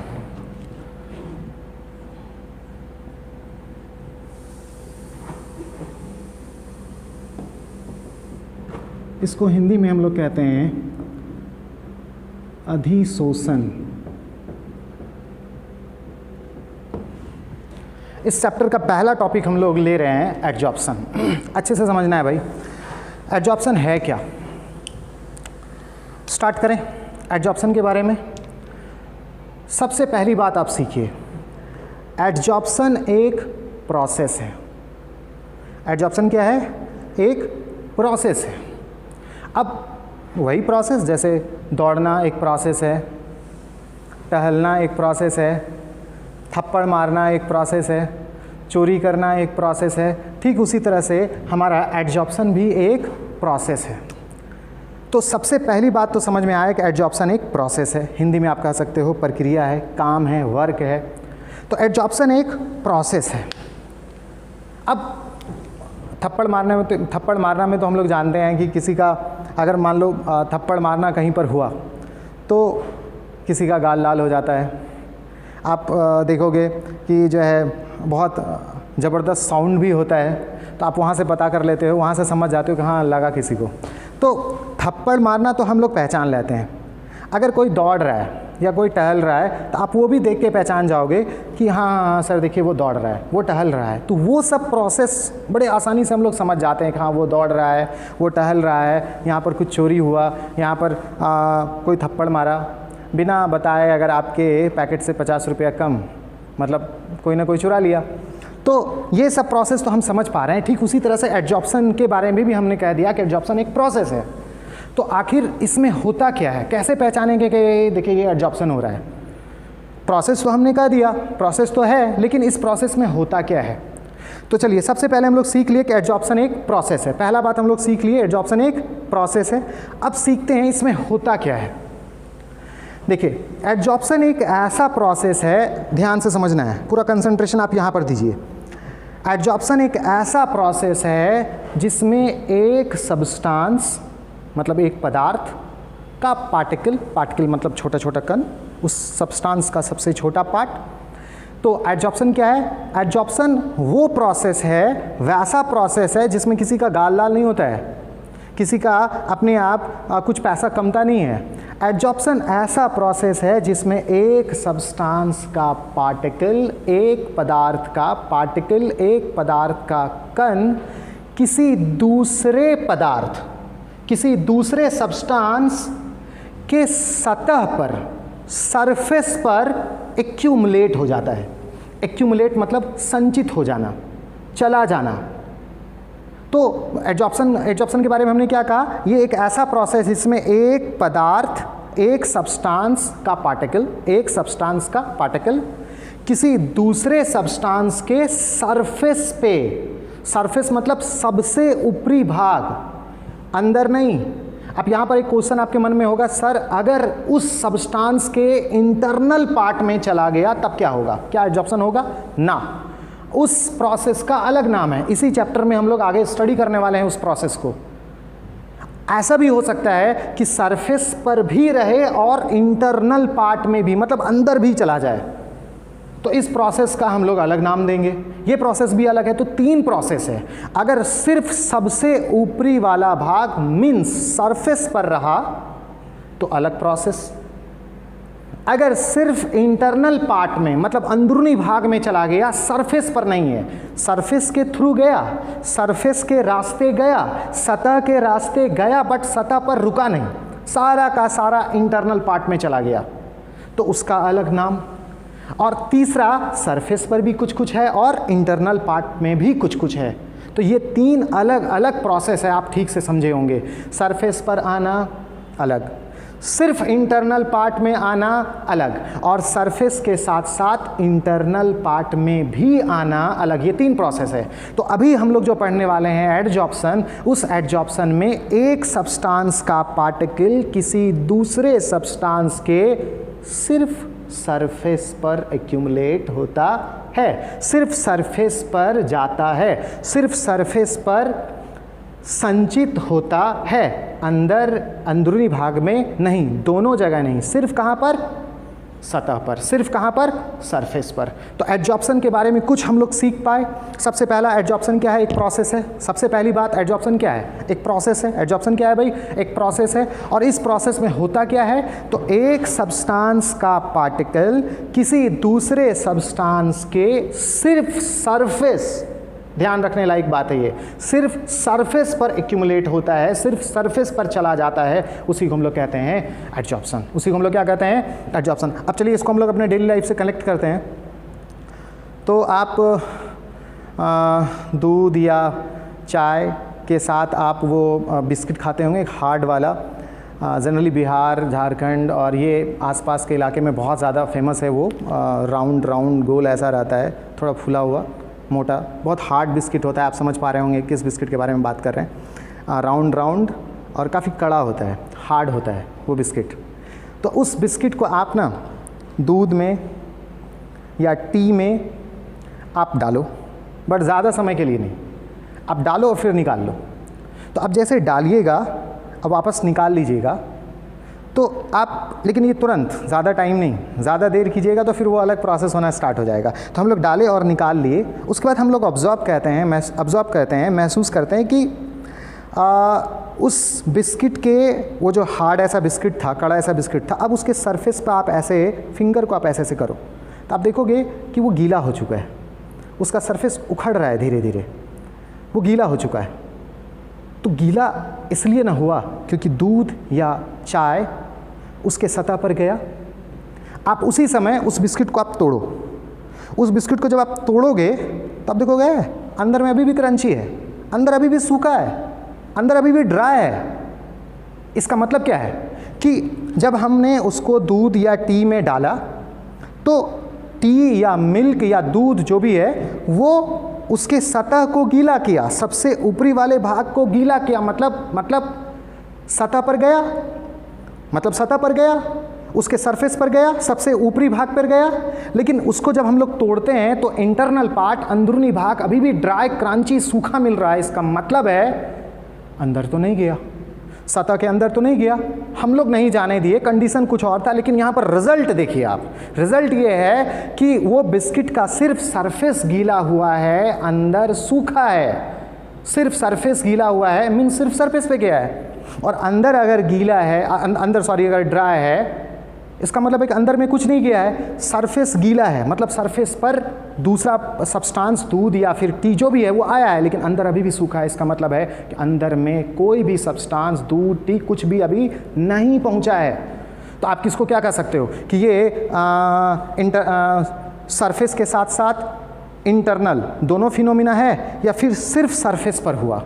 Speaker 1: इसको हिंदी में हम लोग कहते हैं अधिशोषण। इस चैप्टर का पहला टॉपिक हम लोग ले रहे हैं एडजॉर्प्शन। अच्छे से समझना है भाई, एडजॉर्प्शन है क्या। स्टार्ट करें एडजॉर्प्शन के बारे में। सबसे पहली बात आप सीखिए, एडजॉर्प्शन एक प्रोसेस है। एडजॉर्प्शन क्या है? एक प्रोसेस है। अब वही प्रोसेस, जैसे दौड़ना एक प्रोसेस है, टहलना एक प्रोसेस है, थप्पड़ मारना एक प्रोसेस है, चोरी करना एक प्रोसेस है, ठीक उसी तरह से हमारा एडजॉर्प्शन भी एक प्रोसेस है। तो सबसे पहली बात तो समझ में आया कि एडजॉर्प्शन एक प्रोसेस है। हिंदी में आप कह सकते हो प्रक्रिया है, काम है, वर्क है। तो एडजॉर्प्शन एक प्रोसेस है। अब थप्पड़ मारना में तो हम लोग जानते हैं कि किसी का अगर मान लो थप्पड़ मारना कहीं पर हुआ तो किसी का गाल लाल हो जाता है। आप देखोगे कि जो है बहुत ज़बरदस्त साउंड भी होता है, तो आप वहाँ से पता कर लेते हो, वहाँ से समझ जाते हो कि हाँ लगा किसी को। तो थप्पड़ मारना तो हम लोग पहचान लेते हैं। अगर कोई दौड़ रहा है या कोई टहल रहा है तो आप वो भी देख के पहचान जाओगे कि हाँ सर देखिए वो दौड़ रहा है, वो टहल रहा है। तो वो सब प्रोसेस बड़े आसानी से हम लोग समझ जाते हैं कि हाँ वो दौड़ रहा है, वो टहल रहा है, यहाँ पर कुछ चोरी हुआ, यहाँ पर कोई थप्पड़ मारा बिना बताए। अगर आपके पैकेट से 50 रुपया कम, मतलब कोई ना कोई चुरा लिया। तो ये सब प्रोसेस तो हम समझ पा रहे हैं। ठीक उसी तरह से एडजॉर्प्शन के बारे में भी हमने कह दिया कि एडजॉर्प्शन एक प्रोसेस है। तो आखिर इसमें होता क्या है, कैसे पहचानेंगे कि देखिए ये एडजॉर्प्शन हो रहा है। प्रोसेस तो हमने कह दिया, प्रोसेस तो है, लेकिन इस प्रोसेस में होता क्या है। तो चलिए सबसे पहले हम लोग सीख लिए कि एडजॉर्प्शन एक प्रोसेस है। पहला बात हम लोग सीख लिए, एडजॉर्प्शन एक प्रोसेस है। अब सीखते हैं इसमें होता क्या है। देखिए एडजॉर्प्शन एक ऐसा प्रोसेस है, ध्यान से समझना है, पूरा कंसंट्रेशन आप यहाँ पर दीजिए। एडजॉर्प्शन एक ऐसा प्रोसेस है जिसमें एक सब्सटेंस मतलब एक पदार्थ का पार्टिकल मतलब छोटा छोटा कण, उस सब्सटेंस का सबसे छोटा पार्ट। तो एडजॉर्प्शन क्या है? एडजॉर्प्शन वो प्रोसेस है, वैसा प्रोसेस है जिसमें किसी का गाल लाल नहीं होता है, किसी का अपने आप कुछ पैसा कमता नहीं है। एडजॉर्प्शन ऐसा प्रोसेस है जिसमें एक सब्सटेंस का पार्टिकल, एक पदार्थ का पार्टिकल, एक पदार्थ का कण किसी दूसरे पदार्थ, किसी दूसरे सब्सटेंस के सतह पर, सरफेस पर एक्यूमुलेट हो जाता है। एक्यूमुलेट मतलब संचित हो जाना, चला जाना। तो एडजॉर्प्शन के बारे में हमने क्या कहा? ये एक ऐसा प्रोसेस जिसमें एक पदार्थ, एक सब्सटेंस का पार्टिकल, एक सब्सटेंस का पार्टिकल किसी दूसरे सब्सटेंस के सरफेस पे, सरफेस मतलब सबसे ऊपरी भाग, अंदर नहीं। अब यहाँ पर एक क्वेश्चन आपके मन में होगा, सर अगर उस सब्सटेंस के इंटरनल पार्ट में चला गया तब क्या होगा? क्या एडजॉर्प्शन होगा? ना, उस प्रोसेस का अलग नाम है। इसी चैप्टर में हम लोग आगे स्टडी करने वाले हैं उस प्रोसेस को। ऐसा भी हो सकता है कि सरफेस पर भी रहे और इंटरनल पार्ट में भी, मतलब अंदर भी चला जाए। तो इस प्रोसेस का हम लोग अलग नाम देंगे। ये प्रोसेस भी अलग है। तो 3 प्रोसेस है। अगर सिर्फ सबसे ऊपरी वाला भाग मीन्स सरफेस पर रहा तो अलग प्रोसेस। अगर सिर्फ इंटरनल पार्ट में मतलब अंदरूनी भाग में चला गया, सरफेस पर नहीं है, सरफेस के थ्रू गया, सरफेस के रास्ते गया, सतह के रास्ते गया, बट सतह पर रुका नहीं, सारा का सारा इंटरनल पार्ट में चला गया, तो उसका अलग नाम। और तीसरा, सरफेस पर भी कुछ कुछ है और इंटरनल पार्ट में भी कुछ कुछ है। तो ये 3 अलग अलग प्रोसेस है, आप ठीक से समझे होंगे। सरफेस पर आना अलग, सिर्फ इंटरनल पार्ट में आना अलग, और सरफेस के साथ साथ इंटरनल पार्ट में भी आना अलग, ये 3 प्रोसेस है। तो अभी हम लोग जो पढ़ने वाले हैं एडजॉर्प्शन, उस एडजॉर्प्शन में एक सब्सटेंस का पार्टिकल किसी दूसरे सब्सटेंस के सिर्फ सरफेस पर एक्यूमुलेट होता है, सिर्फ सरफेस पर जाता है, सिर्फ सरफेस पर संचित होता है, अंदरूनी भाग में नहीं, दोनों जगह नहीं, सिर्फ कहाँ पर, सतह पर, सिर्फ कहाँ पर, सरफेस पर। तो एडजॉर्प्शन के बारे में कुछ हम लोग सीख पाए। सबसे पहला एडजॉर्प्शन क्या है, एक प्रोसेस है। सबसे पहली बात, एडजॉर्प्शन क्या है, एक प्रोसेस है। एडजॉर्प्शन क्या है भाई, एक प्रोसेस है। और इस प्रोसेस में होता क्या है, तो एक सब्सटेंस का पार्टिकल किसी दूसरे सब्सटेंस के सिर्फ सरफेस, ध्यान रखने लायक बात है ये, सिर्फ सरफेस पर एक्यूमुलेट होता है, सिर्फ सरफेस पर चला जाता है, उसी को हम लोग कहते हैं एडजॉर्प्शन। उसी को हम लोग क्या कहते हैं, एडजॉर्प्शन। अब चलिए इसको हम लोग अपने डेली लाइफ से कनेक्ट करते हैं। तो आप दूध या चाय के साथ आप वो बिस्किट खाते होंगे, एक हार्ड वाला, जनरली बिहार, झारखंड और ये आसपास के इलाके में बहुत ज़्यादा फेमस है वो। राउंड राउंड गोल ऐसा रहता है, थोड़ा फुला हुआ, मोटा, बहुत हार्ड बिस्किट होता है। आप समझ पा रहे होंगे किस बिस्किट के बारे में बात कर रहे हैं। राउंड राउंड और काफ़ी कड़ा होता है, हार्ड होता है वो बिस्किट। तो उस बिस्किट को आप ना दूध में या टी में आप डालो, बट ज़्यादा समय के लिए नहीं, आप डालो और फिर निकाल लो। तो अब जैसे डालिएगा, अब वापस निकाल लीजिएगा, तो आप, लेकिन ये तुरंत, ज़्यादा टाइम नहीं, ज़्यादा देर कीजिएगा तो फिर वो अलग प्रोसेस होना स्टार्ट हो जाएगा। तो हम लोग डाले और निकाल लिए, उसके बाद हम लोग ऑब्जर्व कहते हैं, महसूस करते हैं कि उस बिस्किट के, वो जो हार्ड ऐसा बिस्किट था, कड़ा ऐसा बिस्किट था, अब उसके सरफेस पर आप ऐसे फिंगर को आप ऐसे करो तो आप देखोगे कि वो गीला हो चुका है, उसका सरफेस उखड़ रहा है धीरे धीरे, वो गीला हो चुका है। तो गीला इसलिए ना हुआ क्योंकि दूध या चाय उसके सतह पर गया। आप उसी समय उस बिस्किट को आप तोड़ो, उस बिस्किट को जब आप तोड़ोगे तो आप देखोगे अंदर में अभी भी क्रंची है, अंदर अभी भी सूखा है, अंदर अभी भी ड्राई है। इसका मतलब क्या है कि जब हमने उसको दूध या टी में डाला तो टी या मिल्क या दूध जो भी है वो उसके सतह को गीला किया, सबसे ऊपरी वाले भाग को गीला किया, मतलब सतह पर गया, मतलब सतह पर गया, उसके सरफेस पर गया, सबसे ऊपरी भाग पर गया। लेकिन उसको जब हम लोग तोड़ते हैं तो इंटरनल पार्ट, अंदरूनी भाग अभी भी ड्राई, क्रंची, सूखा मिल रहा है। इसका मतलब है अंदर तो नहीं गया, सतह के अंदर तो नहीं गया, हम लोग नहीं जाने दिए, कंडीशन कुछ और था। लेकिन यहाँ पर रिजल्ट देखिए आप, रिजल्ट ये है कि वो बिस्किट का सिर्फ सरफेस गीला हुआ है, अंदर सूखा है। सिर्फ सरफेस गीला हुआ है मीन सिर्फ सरफेस पे गया है, और अंदर अगर गीला है, अगर ड्राई है, इसका मतलब है कि अंदर में कुछ नहीं गया है, सरफेस गीला है, मतलब सरफेस पर दूसरा सब्सटेंस, दूध या फिर टी जो भी है वो आया है, लेकिन अंदर अभी भी सूखा है। इसका मतलब है कि अंदर में कोई भी सब्सटेंस, दूध, टी, कुछ भी अभी नहीं पहुंचा है। तो आप किसको क्या कह सकते हो कि ये सरफेस के साथ साथ इंटरनल दोनों फिनोमिना है, या फिर सिर्फ सरफेस पर हुआ।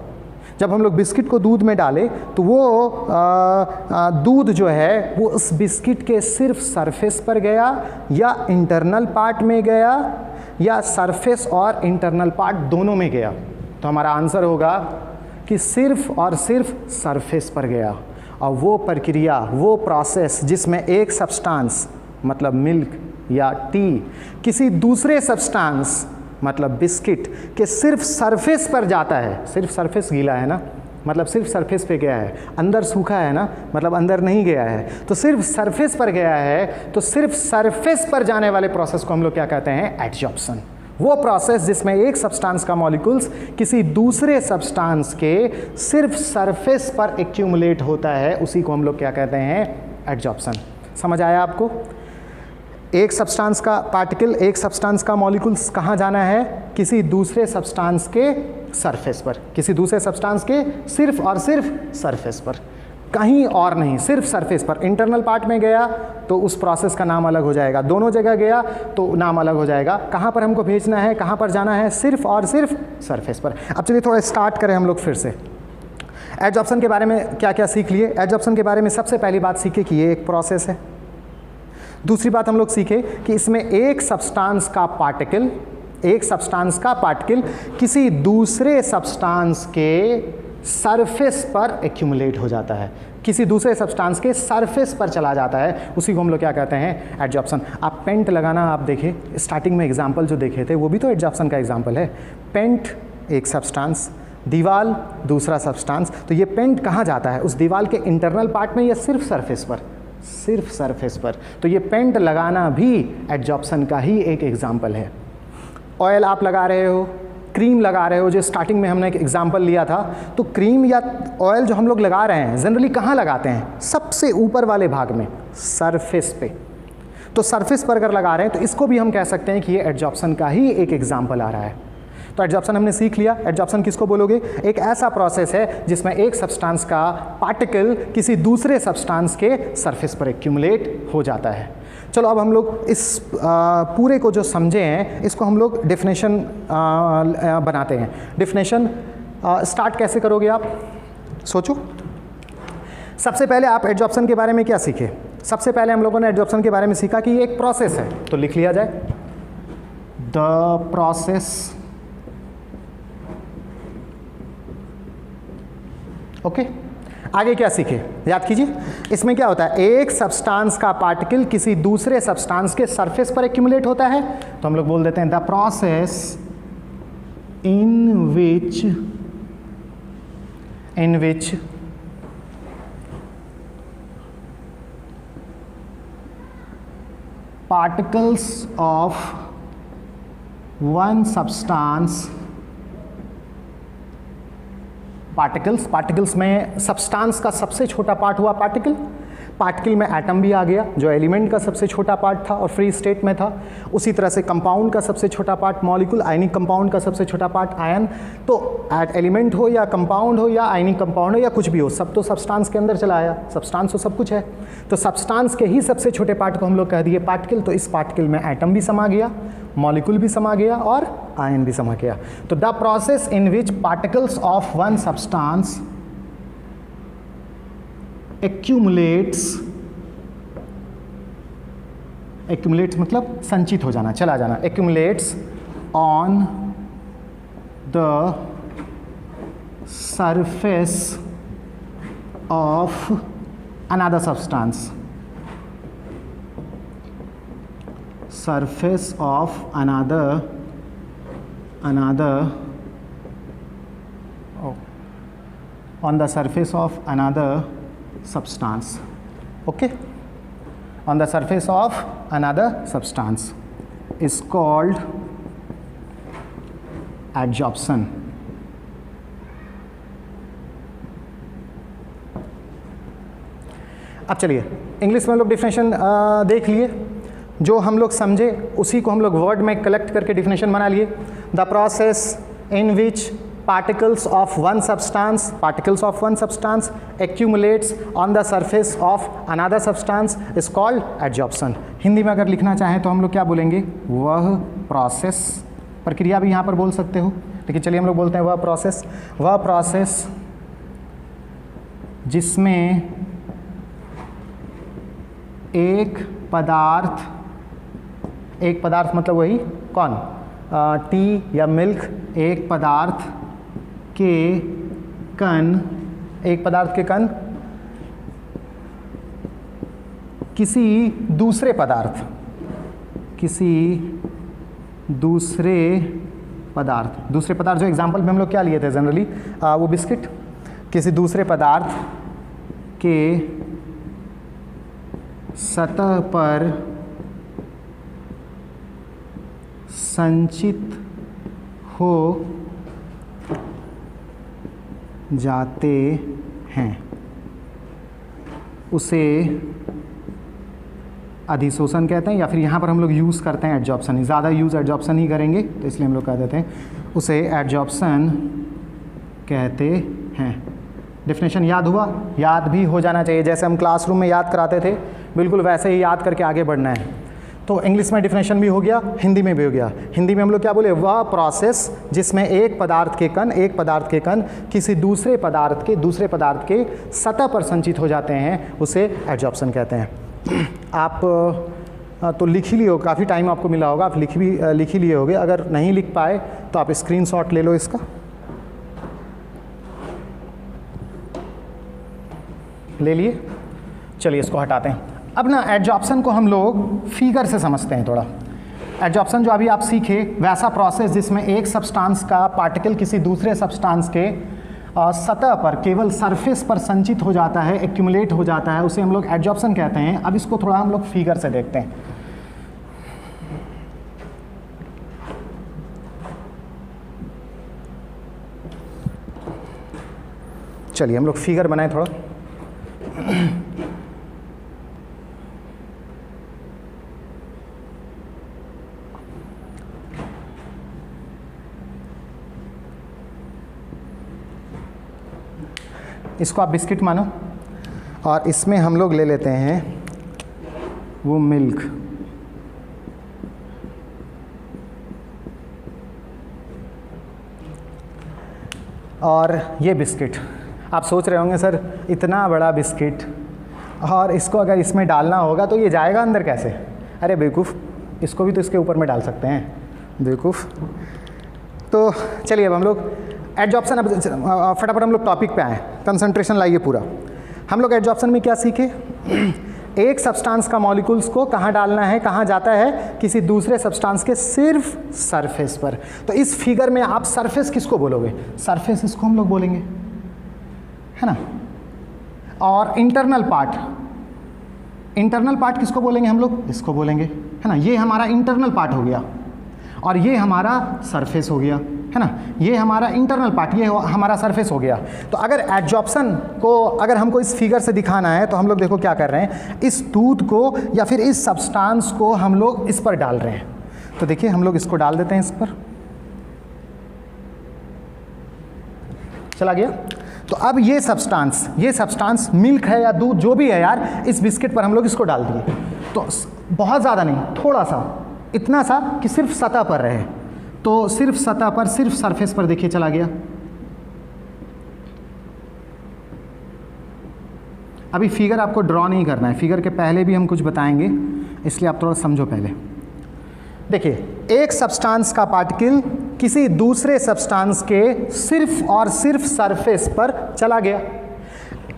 Speaker 1: जब हम लोग बिस्किट को दूध में डाले तो वो दूध जो है वो उस बिस्किट के सिर्फ सरफेस पर गया, या इंटरनल पार्ट में गया, या सरफेस और इंटरनल पार्ट दोनों में गया। तो हमारा आंसर होगा कि सिर्फ और सिर्फ सरफेस पर गया। और वो प्रक्रिया, वो प्रोसेस जिसमें एक सब्सटेंस मतलब मिल्क या टी किसी दूसरे सब्सटेंस मतलब बिस्किट के सिर्फ सरफेस पर जाता है, सिर्फ सरफेस गीला है ना, मतलब सिर्फ सरफेस पे गया है, अंदर सूखा है ना, मतलब अंदर नहीं गया है, तो सिर्फ सरफेस पर गया है। तो सिर्फ सरफेस पर जाने वाले प्रोसेस को हम लोग क्या कहते हैं, एडजॉर्प्शन। वो प्रोसेस जिसमें एक सब्सटेंस का मॉलिक्यूल्स किसी दूसरे सब्सटेंस के सिर्फ सरफेस पर एक्यूमुलेट होता है, उसी को हम लोग क्या कहते हैं, एडजॉर्प्शन। समझ आया आपको? एक सब्सटेंस का पार्टिकल, एक सब्सटेंस का मॉलिक्यूल्स कहाँ जाना है, किसी दूसरे सब्सटेंस के सरफेस पर, किसी दूसरे सब्सटेंस के सिर्फ और सिर्फ सरफेस पर, कहीं और नहीं, सिर्फ सरफेस पर। इंटरनल पार्ट में गया तो उस प्रोसेस का नाम अलग हो जाएगा, दोनों जगह गया तो नाम अलग हो जाएगा। कहाँ पर हमको भेजना है, कहाँ पर जाना है, सिर्फ और सिर्फ सरफेस पर। अब चलिए थोड़ा स्टार्ट करें हम लोग फिर से। एडजॉर्प्शन के बारे में क्या क्या सीख लिए? एडजॉर्प्शन के बारे में सबसे पहली बात सीखे कि ये एक प्रोसेस है। दूसरी बात हम लोग सीखे कि इसमें एक सब्सटेंस का पार्टिकल किसी दूसरे सब्सटेंस के सरफेस पर एक्यूमुलेट हो जाता है, किसी दूसरे सब्सटेंस के सरफेस पर चला जाता है, उसी को हम लोग क्या कहते हैं? एडजॉर्प्शन। आप पेंट लगाना आप देखें, स्टार्टिंग में एग्जाम्पल जो देखे थे वो भी तो एडजॉर्प्शन का एग्जाम्पल है। पेंट एक सब्सटेंस, दीवार दूसरा सब्सटेंस, तो ये पेंट कहाँ जाता है? उस दीवार के इंटरनल पार्ट में या सिर्फ सरफेस पर? सिर्फ सरफेस पर। तो ये पेंट लगाना भी एडजॉर्प्शन का ही एक एग्जाम्पल है। ऑयल आप लगा रहे हो, क्रीम लगा रहे हो, जो स्टार्टिंग में हमने एक एग्जाम्पल लिया था, तो क्रीम या ऑयल जो हम लोग लगा रहे हैं जनरली कहाँ लगाते हैं? सबसे ऊपर वाले भाग में, सरफेस पे। तो सरफेस पर अगर लगा रहे हैं तो इसको भी हम कह सकते हैं कि ये एडजॉर्प्शन का ही एक एग्जाम्पल आ रहा है। तो एडजॉर्प्शन हमने सीख लिया। एडजॉर्प्शन किसको बोलोगे? एक ऐसा प्रोसेस है जिसमें एक सब्सटेंस का पार्टिकल किसी दूसरे सब्सटेंस के सरफेस पर एक्यूमुलेट हो जाता है। चलो अब हम लोग इस पूरे को जो समझे हैं इसको हम लोग डेफिनेशन बनाते हैं। डेफिनेशन स्टार्ट कैसे करोगे आप? सोचो। सबसे पहले आप एडजॉर्प्शन के बारे में क्या सीखे? सबसे पहले हम लोगों ने एडजॉर्प्शन के बारे में सीखा कि ये एक प्रोसेस है, तो लिख लिया जाए द प्रोसेस। ओके, आगे क्या सीखे? याद कीजिए, इसमें क्या होता है? एक सब्सटेंस का पार्टिकल किसी दूसरे सब्सटेंस के सरफेस पर एक्यूमुलेट होता है, तो हम लोग बोल देते हैं the process in which particles of one substance, particles में सब्सटेंस का सबसे छोटा पार्ट हुआ पार्टिकल में एटम भी आ गया जो एलिमेंट का सबसे छोटा पार्ट था और फ्री स्टेट में था। उसी तरह से कंपाउंड का सबसे छोटा पार्ट मॉलिक्यूल, आयनिक कंपाउंड का सबसे छोटा पार्ट आयन। तो एलिमेंट हो या कंपाउंड हो या आयनिक कंपाउंड हो या कुछ भी हो, सब तो सब्सटेंस के अंदर चला आया। सब्सटेंस तो सब कुछ है, तो सब्सटेंस के ही सबसे छोटे पार्ट को हम लोग कह दिए पार्टिकल। तो इस पार्टिकल में एटम भी समा गया, मॉलिक्यूल भी समा गया और आयन भी समा गया। तो the process in which particles of one substance accumulates मतलब संचित हो जाना, चला जाना। Accumulates on the surface of another substance, surface of another on the surface of another substance. Okay, on the surface of another substance is called adsorption. अब चलिए English में लोग डिफिनेशन देख लिए, जो हम लोग समझे उसी को हम लोग वर्ड में कलेक्ट करके डिफिनेशन बना लिए। The process in which particles of one substance accumulates on the surface of another substance is called adsorption. Hindi में अगर लिखना चाहें तो हम लोग क्या बोलेंगे? वह प्रोसेस, प्रक्रिया भी यहाँ पर बोल सकते हो, लेकिन चलिए हम लोग बोलते हैं वह प्रोसेस जिसमें एक पदार्थ मतलब वही कौन? टी या मिल्क। एक पदार्थ के कण किसी दूसरे पदार्थ जो एग्जांपल में हम लोग क्या लिए थे जनरली, वो बिस्किट, किसी दूसरे पदार्थ के सतह पर संचित हो जाते हैं, उसे अधिशोषण कहते हैं, या फिर यहाँ पर हम लोग यूज़ करते हैं एडजॉर्प्शन, ज़्यादा यूज़ एडजॉर्प्शन ही करेंगे तो इसलिए हम लोग कह देते हैं उसे एडजॉर्प्शन कहते हैं। डेफिनेशन याद हुआ? याद भी हो जाना चाहिए, जैसे हम क्लासरूम में याद कराते थे बिल्कुल वैसे ही याद करके आगे बढ़ना है। तो इंग्लिश में डिफिनेशन भी हो गया, हिंदी में भी हो गया। हिंदी में हम लोग क्या बोले, वह प्रोसेस जिसमें एक पदार्थ के कण किसी दूसरे पदार्थ के सतह पर संचित हो जाते हैं, उसे एडजॉर्प्शन कहते हैं। आप तो लिख ही लिए हो, काफ़ी टाइम आपको मिला होगा, आप लिख ही लिए होगे। अगर नहीं लिख पाए तो आप स्क्रीनशॉट ले लो इसका, ले लिए। चलिए इसको हटाते हैं। अब ना एडजॉर्प्शन को हम लोग फिगर से समझते हैं थोड़ा। एडजॉर्प्शन जो अभी आप सीखे, वैसा प्रोसेस जिसमें एक सब्सटेंस का पार्टिकल किसी दूसरे सब्सटेंस के सतह पर, केवल सरफेस पर संचित हो जाता है, एक्यूमुलेट हो जाता है, उसे हम लोग एडजॉर्प्शन कहते हैं। अब इसको थोड़ा हम लोग फिगर से देखते हैं। चलिए हम लोग फिगर बनाएं थोड़ा। इसको आप बिस्किट मानो, और इसमें हम लोग ले लेते हैं वो मिल्क। और ये बिस्किट, आप सोच रहे होंगे सर इतना बड़ा बिस्किट और इसको अगर इसमें डालना होगा तो ये जाएगा अंदर कैसे? अरे बेवकूफ़, इसको भी तो इसके ऊपर में डाल सकते हैं, बेवकूफ़। तो चलिए अब हम लोग एडजॉर्प्शन, अब फटाफट हम लोग टॉपिक पे आए, कंसंट्रेशन लाइए पूरा। हम लोग एडजॉर्प्शन में क्या सीखे? एक सब्सटेंस का मॉलिक्यूल्स को कहाँ डालना है, कहाँ जाता है, किसी दूसरे सब्सटेंस के सिर्फ सरफेस पर। तो इस फिगर में आप सरफेस किसको बोलोगे? सरफेस इसको हम लोग बोलेंगे, है ना। और इंटरनल पार्ट किसको बोलेंगे हम लोग? इसको बोलेंगे, है ना। ये हमारा इंटरनल पार्ट हो गया और ये हमारा सरफेस हो गया, है ना। ये हमारा इंटरनल पार्ट, ये हमारा सरफेस हो गया। तो अगर एडजॉर्प्शन को अगर हमको इस फिगर से दिखाना है तो हम लोग देखो क्या कर रहे हैं, इस दूध को या फिर इस सब्सटेंस को हम लोग इस पर डाल रहे हैं। तो देखिए हम लोग इसको डाल देते हैं इस पर, चला गया। तो अब ये सब्सटेंस मिल्क है या दूध जो भी है यार, इस बिस्किट पर हम लोग इसको डाल दिए। तो बहुत ज़्यादा नहीं, थोड़ा सा, इतना सा कि सिर्फ सतह पर रहे। तो सिर्फ सतह पर, सिर्फ सरफेस पर देखिए चला गया। अभी फिगर आपको ड्रॉ नहीं करना है, फिगर के पहले भी हम कुछ बताएंगे, इसलिए आप थोड़ा समझो पहले। देखिए एक सब्सटेंस का पार्टिकल किसी दूसरे सब्सटेंस के सिर्फ और सिर्फ सरफेस पर चला गया।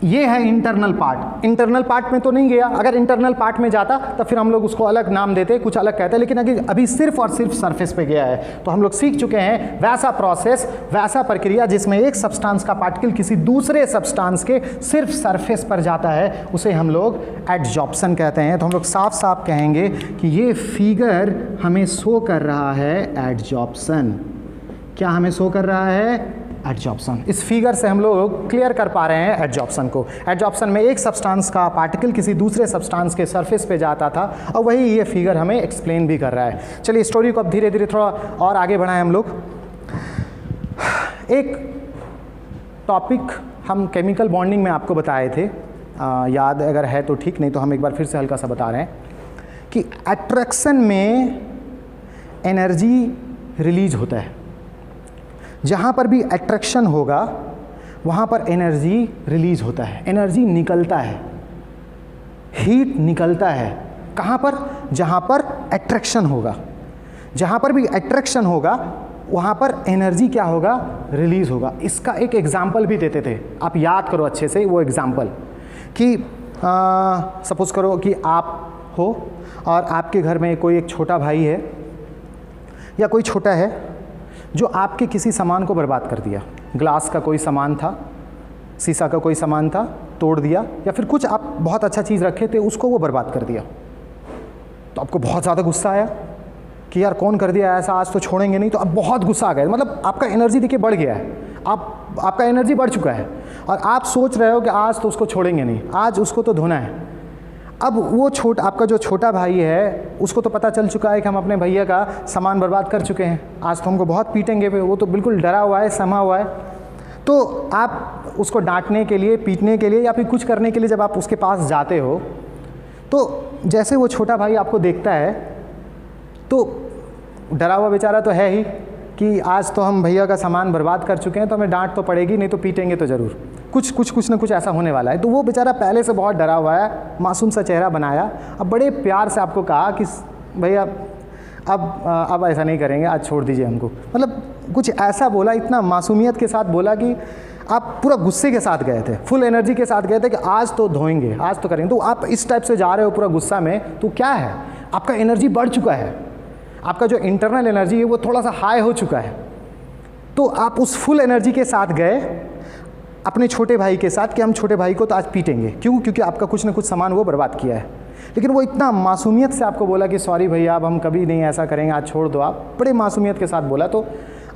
Speaker 1: ये है इंटरनल पार्ट। इंटरनल पार्ट में तो नहीं गया, अगर इंटरनल पार्ट में जाता तो फिर हम लोग उसको अलग नाम देते, कुछ अलग कहते, लेकिन अभी सिर्फ और सिर्फ सरफेस पे गया है। तो हम लोग सीख चुके हैं वैसा प्रोसेस, वैसा प्रक्रिया जिसमें एक सब्सटेंस का पार्टिकल किसी दूसरे सब्सटेंस के सिर्फ सरफेस पर जाता है, उसे हम लोग एडजॉर्प्शन कहते हैं। तो हम लोग साफ साफ कहेंगे कि ये फिगर हमें शो कर रहा है एडजॉर्प्शन। क्या हमें शो कर रहा है? एडजॉर्प्शन। इस फिगर से हम लोग क्लियर कर पा रहे हैं एडजॉर्प्शन को। एडजॉर्प्शन में एक सब्सटेंस का पार्टिकल किसी दूसरे सब्सटेंस के सरफेस पे जाता था, और वही ये फिगर हमें एक्सप्लेन भी कर रहा है। चलिए स्टोरी को अब धीरे धीरे थोड़ा और आगे बढ़ाएं हम लोग। एक टॉपिक हम केमिकल बॉन्डिंग में आपको बताए थे, याद अगर है तो ठीक, नहीं तो हम एक बार फिर से हल्का सा बता रहे हैं कि अट्रैक्शन में एनर्जी रिलीज होता है। जहाँ पर भी अट्रैक्शन होगा वहाँ पर एनर्जी रिलीज होता है, एनर्जी निकलता है, हीट निकलता है। कहाँ पर? जहाँ पर अट्रैक्शन होगा। जहाँ पर भी अट्रैक्शन होगा वहाँ पर एनर्जी क्या होगा? रिलीज होगा। इसका एक एग्जाम्पल भी देते थे, आप याद करो अच्छे से वो एग्जाम्पल कि सपोज करो कि आप हो और आपके घर में कोई एक छोटा भाई है या कोई छोटा है जो आपके किसी सामान को बर्बाद कर दिया। ग्लास का कोई सामान था, शीशा का कोई सामान था, तोड़ दिया, या फिर कुछ आप बहुत अच्छा चीज़ रखे थे उसको वो बर्बाद कर दिया। तो आपको बहुत ज़्यादा गुस्सा आया कि यार कौन कर दिया ऐसा, आज तो छोड़ेंगे नहीं। तो अब बहुत गुस्सा आ गया, मतलब आपका एनर्जी देखिए बढ़ गया है, आपका एनर्जी बढ़ चुका है और आप सोच रहे हो कि आज तो उसको छोड़ेंगे नहीं, आज उसको तो धोना है। अब वो आपका जो छोटा भाई है उसको तो पता चल चुका है कि हम अपने भैया का सामान बर्बाद कर चुके हैं, आज तो हमको बहुत पीटेंगे। वो तो बिल्कुल डरा हुआ है, समा हुआ है। तो आप उसको डांटने के लिए, पीटने के लिए या फिर कुछ करने के लिए जब आप उसके पास जाते हो, तो जैसे वो छोटा भाई आपको देखता है तो डरा हुआ बेचारा तो है ही कि आज तो हम भैया का सामान बर्बाद कर चुके हैं, तो हमें डांट तो पड़ेगी, नहीं तो पीटेंगे तो ज़रूर, कुछ ना कुछ ऐसा होने वाला है। तो वो बेचारा पहले से बहुत डरा हुआ है, मासूम सा चेहरा बनाया, अब बड़े प्यार से आपको कहा कि भैया अब ऐसा नहीं करेंगे, आज छोड़ दीजिए हमको। मतलब कुछ ऐसा बोला, इतना मासूमियत के साथ बोला कि आप पूरा गुस्से के साथ गए थे, फुल एनर्जी के साथ गए थे कि आज तो धोएंगे, आज तो करेंगे। तो आप इस टाइप से जा रहे हो पूरा गुस्सा में, तो क्या है, आपका एनर्जी बढ़ चुका है, आपका जो इंटरनल एनर्जी है वो थोड़ा सा हाई हो चुका है। तो आप उस फुल एनर्जी के साथ गए अपने छोटे भाई के साथ कि हम छोटे भाई को तो आज पीटेंगे। क्यों? क्योंकि आपका कुछ ना कुछ सामान वो बर्बाद किया है। लेकिन वो इतना मासूमियत से आपको बोला कि सॉरी भैया, अब हम कभी नहीं ऐसा करेंगे, आज छोड़ दो आप, बड़े मासूमियत के साथ बोला। तो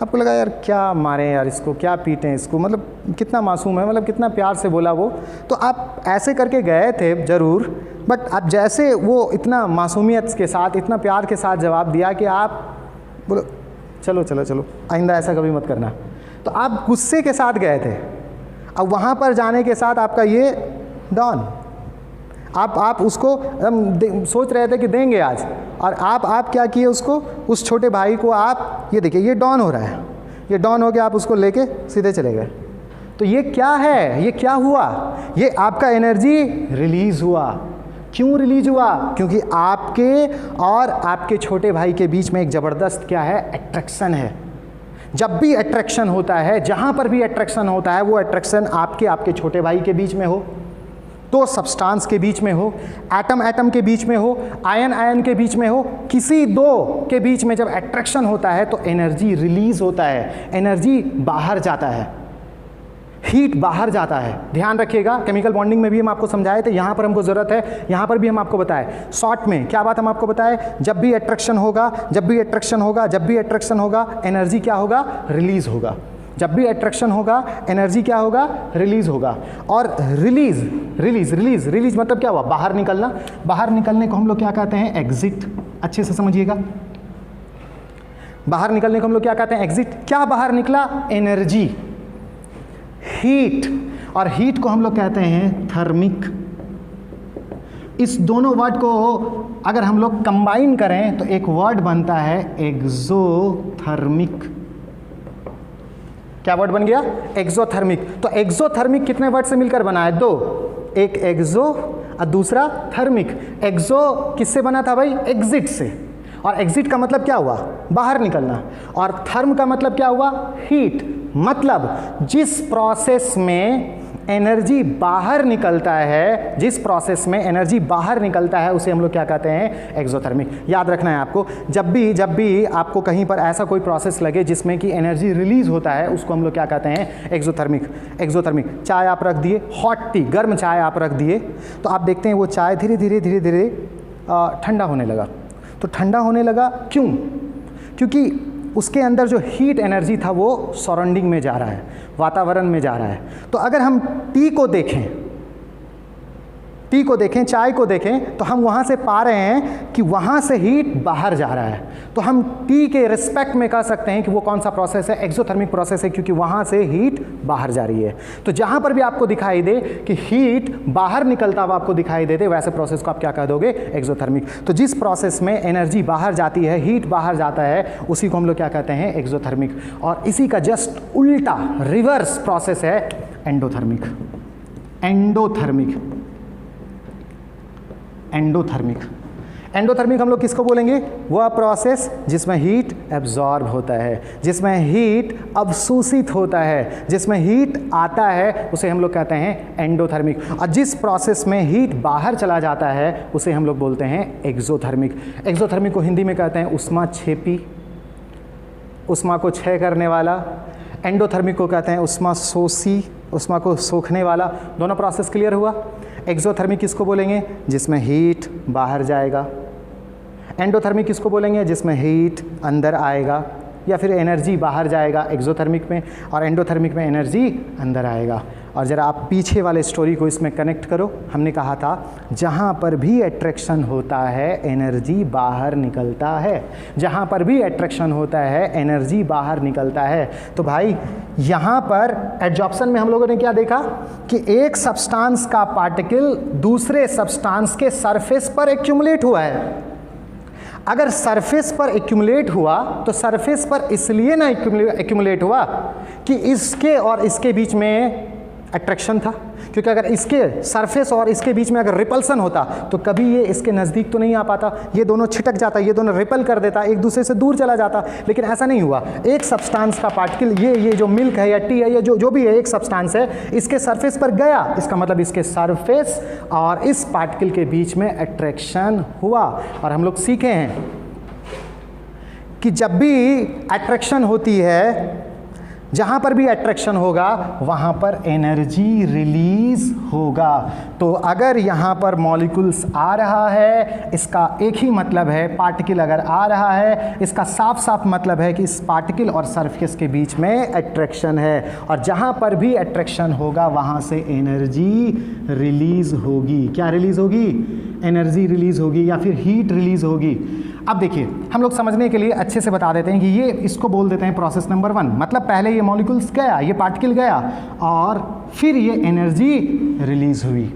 Speaker 1: आपको लगा यार क्या मारें यार इसको, क्या पीटें इसको, मतलब कितना मासूम है, मतलब कितना प्यार से बोला वो। तो आप ऐसे करके गए थे ज़रूर, बट आप जैसे वो इतना मासूमियत के साथ, इतना प्यार के साथ जवाब दिया कि आप बोलो चलो चलो चलो आइंदा ऐसा कभी मत करना। तो आप गुस्से के साथ गए थे। अब वहाँ पर जाने के साथ आपका ये डॉन, आप उसको सोच रहे थे कि देंगे आज, और आप क्या किए उसको, उस छोटे भाई को आप, ये देखिए ये डॉन हो रहा है, ये डॉन हो के आप उसको लेके सीधे चले गए। तो ये क्या है, ये क्या हुआ, ये आपका एनर्जी रिलीज़ हुआ। क्यों रिलीज हुआ? क्योंकि आपके और आपके छोटे भाई के बीच में एक ज़बरदस्त क्या है, अट्रैक्शन है। जब भी अट्रैक्शन होता है, जहाँ पर भी अट्रैक्शन होता है, वो अट्रैक्शन आपके छोटे भाई के बीच में हो, तो सब्सटेंस के बीच में हो, एटम के बीच में हो, आयन के बीच में हो, किसी दो के बीच में जब अट्रैक्शन होता है तो एनर्जी रिलीज होता है, एनर्जी बाहर जाता है, हीट बाहर जाता है। ध्यान रखिएगा, केमिकल बॉन्डिंग में भी हम आपको समझाए थे, यहाँ पर हमको ज़रूरत है, यहाँ पर भी हम आपको बताए। शॉर्ट में क्या बात हम आपको बताए, जब भी अट्रैक्शन होगा, जब भी अट्रैक्शन होगा, जब भी अट्रैक्शन होगा, एनर्जी क्या होगा, रिलीज होगा। जब भी अट्रैक्शन होगा, एनर्जी क्या होगा, रिलीज होगा। और रिलीज मतलब क्या हुआ, बाहर निकलना। बाहर निकलने को हम लोग क्या कहते हैं, एग्जिट। अच्छे से समझिएगा, बाहर निकलने को हम लोग क्या कहते हैं, एग्जिट। क्या बाहर निकला, एनर्जी, हीट, और हीट को हम लोग कहते हैं थर्मिक। इस दोनों वर्ड को अगर हम लोग कंबाइन करें तो एक वर्ड बनता है एक्सोथर्मिक। क्या वर्ड बन गया, एक्सोथर्मिक। तो एक्सोथर्मिक कितने वर्ड से मिलकर बना है, दो, एक एक्सो और दूसरा थर्मिक। एक्सो किससे बना था भाई, एग्जिट से, और एग्जिट का मतलब क्या हुआ, बाहर निकलना, और थर्म का मतलब क्या हुआ, हीट। मतलब जिस प्रोसेस में एनर्जी बाहर निकलता है, जिस प्रोसेस में एनर्जी बाहर निकलता है उसे हम लोग क्या कहते हैं, एक्सोथर्मिक। याद रखना है आपको, जब भी आपको कहीं पर ऐसा कोई प्रोसेस लगे जिसमें कि एनर्जी रिलीज होता है, उसको हम लोग क्या कहते हैं, एक्सोथर्मिक। एक्सोथर्मिक। चाय आप रख दिए, हॉट टी, गर्म चाय आप रख दिए, तो आप देखते हैं वो चाय धीरे धीरे ठंडा होने लगा। तो ठंडा होने लगा क्यों, क्योंकि उसके अंदर जो हीट एनर्जी था वो सराउंडिंग में जा रहा है, वातावरण में जा रहा है। तो अगर हम टी को देखें, चाय को देखें, तो हम वहाँ से पा रहे हैं कि वहाँ से हीट बाहर जा रहा है। तो हम टी के रिस्पेक्ट में कह सकते हैं कि वो कौन सा प्रोसेस है, एक्सोथर्मिक प्रोसेस है, क्योंकि वहाँ से हीट बाहर जा रही है। तो जहाँ पर भी आपको दिखाई दे कि हीट बाहर निकलता हुआ आपको दिखाई देते, वैसे प्रोसेस को आप क्या कह दोगे, एक्सोथर्मिक। तो जिस प्रोसेस में एनर्जी बाहर जाती है, हीट बाहर जाता है, उसी को हम लोग क्या कहते हैं, एक्सोथर्मिक। और इसी का जस्ट उल्टा रिवर्स प्रोसेस है एंडोथर्मिक। एंडोथर्मिक हम लोग किसको बोलेंगे, वह प्रोसेस जिसमें हीट एब्जॉर्ब होता है, जिसमें हीट अवशोषित होता है, जिसमें हीट आता है, उसे हम लोग कहते हैं एंडोथर्मिक। और जिस प्रोसेस में हीट बाहर चला जाता है उसे हम लोग बोलते हैं एक्सोथर्मिक। एक्सोथर्मिक को हिंदी में कहते हैं उष्मा छेपी, उष्मा को क्षय करने वाला। एंडोथर्मिक को कहते हैं उष्मा शोषी, उष्मा को सोखने वाला। दोनों प्रोसेस क्लियर हुआ। एक्सोथर्मिक किसको बोलेंगे, जिसमें हीट बाहर जाएगा। एंडोथर्मिक किसको बोलेंगे, जिसमें हीट अंदर आएगा, या फिर एनर्जी बाहर जाएगा एक्सोथर्मिक में, और एंडोथर्मिक में एनर्जी अंदर आएगा। और ज़रा आप पीछे वाले स्टोरी को इसमें कनेक्ट करो। हमने कहा था जहाँ पर भी अट्रैक्शन होता है एनर्जी बाहर निकलता है, जहाँ पर भी अट्रैक्शन होता है एनर्जी बाहर निकलता है। तो भाई यहाँ पर एडजॉर्प्शन में हम लोगों ने क्या देखा कि एक सब्सटेंस का पार्टिकल दूसरे सब्सटेंस के सरफेस पर एक्यूमुलेट हुआ है। अगर सरफेस पर एक्यूमुलेट हुआ तो सरफेस पर इसलिए ना एक्यूमुलेट हुआ कि इसके और इसके बीच में अट्रैक्शन था, क्योंकि अगर इसके सरफेस और इसके बीच में अगर रिपल्सन होता तो कभी ये इसके नज़दीक तो नहीं आ पाता, ये दोनों छिटक जाता, ये दोनों रिपल कर देता, एक दूसरे से दूर चला जाता। लेकिन ऐसा नहीं हुआ। एक सब्सटेंस का पार्टिकल, ये जो मिल्क है या टी है या जो भी है, एक सब्सटेंस है, इसके सरफेस पर गया, इसका मतलब इसके सरफेस और इस पार्टिकल के बीच में अट्रैक्शन हुआ। और हम लोग सीखे हैं कि जब भी अट्रैक्शन होती है, जहाँ पर भी अट्रैक्शन होगा वहाँ पर एनर्जी रिलीज होगा। तो अगर यहाँ पर मॉलिक्यूल्स आ रहा है, इसका एक ही मतलब है, पार्टिकल अगर आ रहा है, इसका साफ साफ मतलब है कि इस पार्टिकल और सरफेस के बीच में अट्रैक्शन है। और जहाँ पर भी अट्रैक्शन होगा वहाँ से एनर्जी रिलीज होगी। क्या रिलीज होगी? एनर्जी रिलीज होगी या फिर हीट रिलीज होगी। अब देखिए, हम लोग समझने के लिए अच्छे से बता देते हैं कि ये, इसको बोल देते हैं प्रोसेस नंबर 1। मतलब पहले ये मॉलिक्यूल्स गया, ये पार्टिकल गया और फिर ये एनर्जी रिलीज हुई।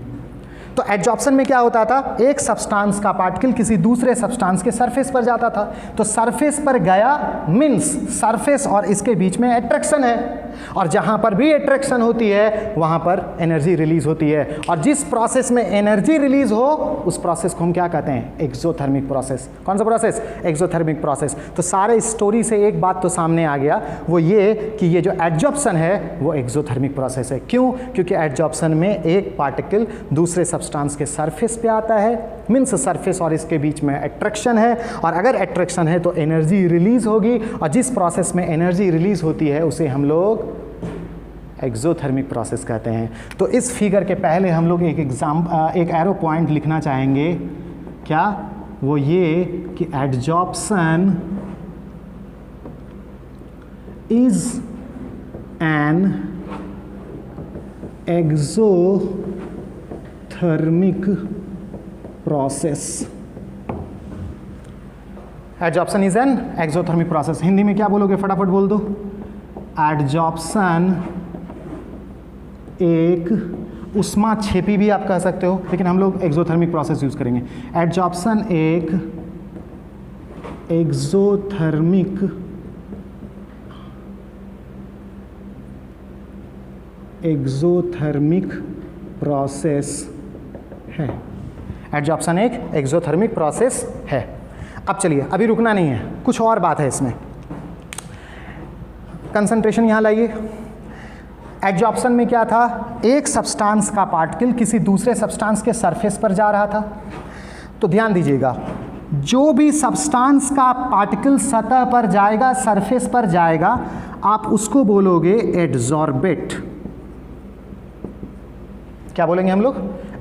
Speaker 1: तो एडजॉर्प्शन में क्या होता था? एक सब्सटेंस का पार्टिकल किसी दूसरे सब्सटेंस के सरफेस पर जाता था। तो सरफेस पर गया मीन्स सरफेस और इसके बीच में अट्रैक्शन है, और जहाँ पर भी अट्रैक्शन होती है वहाँ पर एनर्जी रिलीज होती है। और जिस प्रोसेस में एनर्जी रिलीज हो उस प्रोसेस को हम क्या कहते हैं? Exothermic process. कौन सा प्रोसेस? Exothermic process. तो सारे स्टोरी से एक बात तो सामने आ गया, वो ये कि ये जो एडजॉर्प्शन है वो एक्सोथर्मिक प्रोसेस है। क्यों? क्योंकि एडजॉर्प्शन में एक पार्टिकल दूसरे सब्सटेंस के सरफेस पे आता है, मीन्स सरफेस और इसके बीच में अट्रैक्शन है, और अगर अट्रैक्शन है तो एनर्जी रिलीज होगी, और जिस प्रोसेस में एनर्जी रिलीज होती है उसे हम लोग एक्सोथर्मिक प्रोसेस कहते हैं। तो इस फिगर के पहले हम लोग एक एरो पॉइंट लिखना चाहेंगे। क्या? वो ये कि adsorption is an exothermic process. Adsorption is an exothermic process. Hindi में क्या बोलोगे? फटाफट बोल दो। एडजॉर्प्शन एक ऊष्माक्षेपी भी आप कह सकते हो, लेकिन हम लोग एक्सोथर्मिक प्रोसेस यूज करेंगे। एडजॉर्प्शन एक एक्सोथर्मिक प्रोसेस है। एडजॉर्प्शन एक एक्सोथर्मिक प्रोसेस है। अब चलिए, अभी रुकना नहीं है, कुछ और बात है इसमें। कंसंट्रेशन यहाँ लाइए। एडजॉर्प्शन में क्या था? एक सब्सटेंस का पार्टिकल किसी दूसरे सब्सटेंस के सरफेस पर जा रहा था। तो ध्यान दीजिएगा, जो भी सब्सटेंस का पार्टिकल सतह पर जाएगा, सरफेस पर जाएगा, आप उसको बोलोगे एडजॉर्बेट। क्या बोलेंगे हम लोग?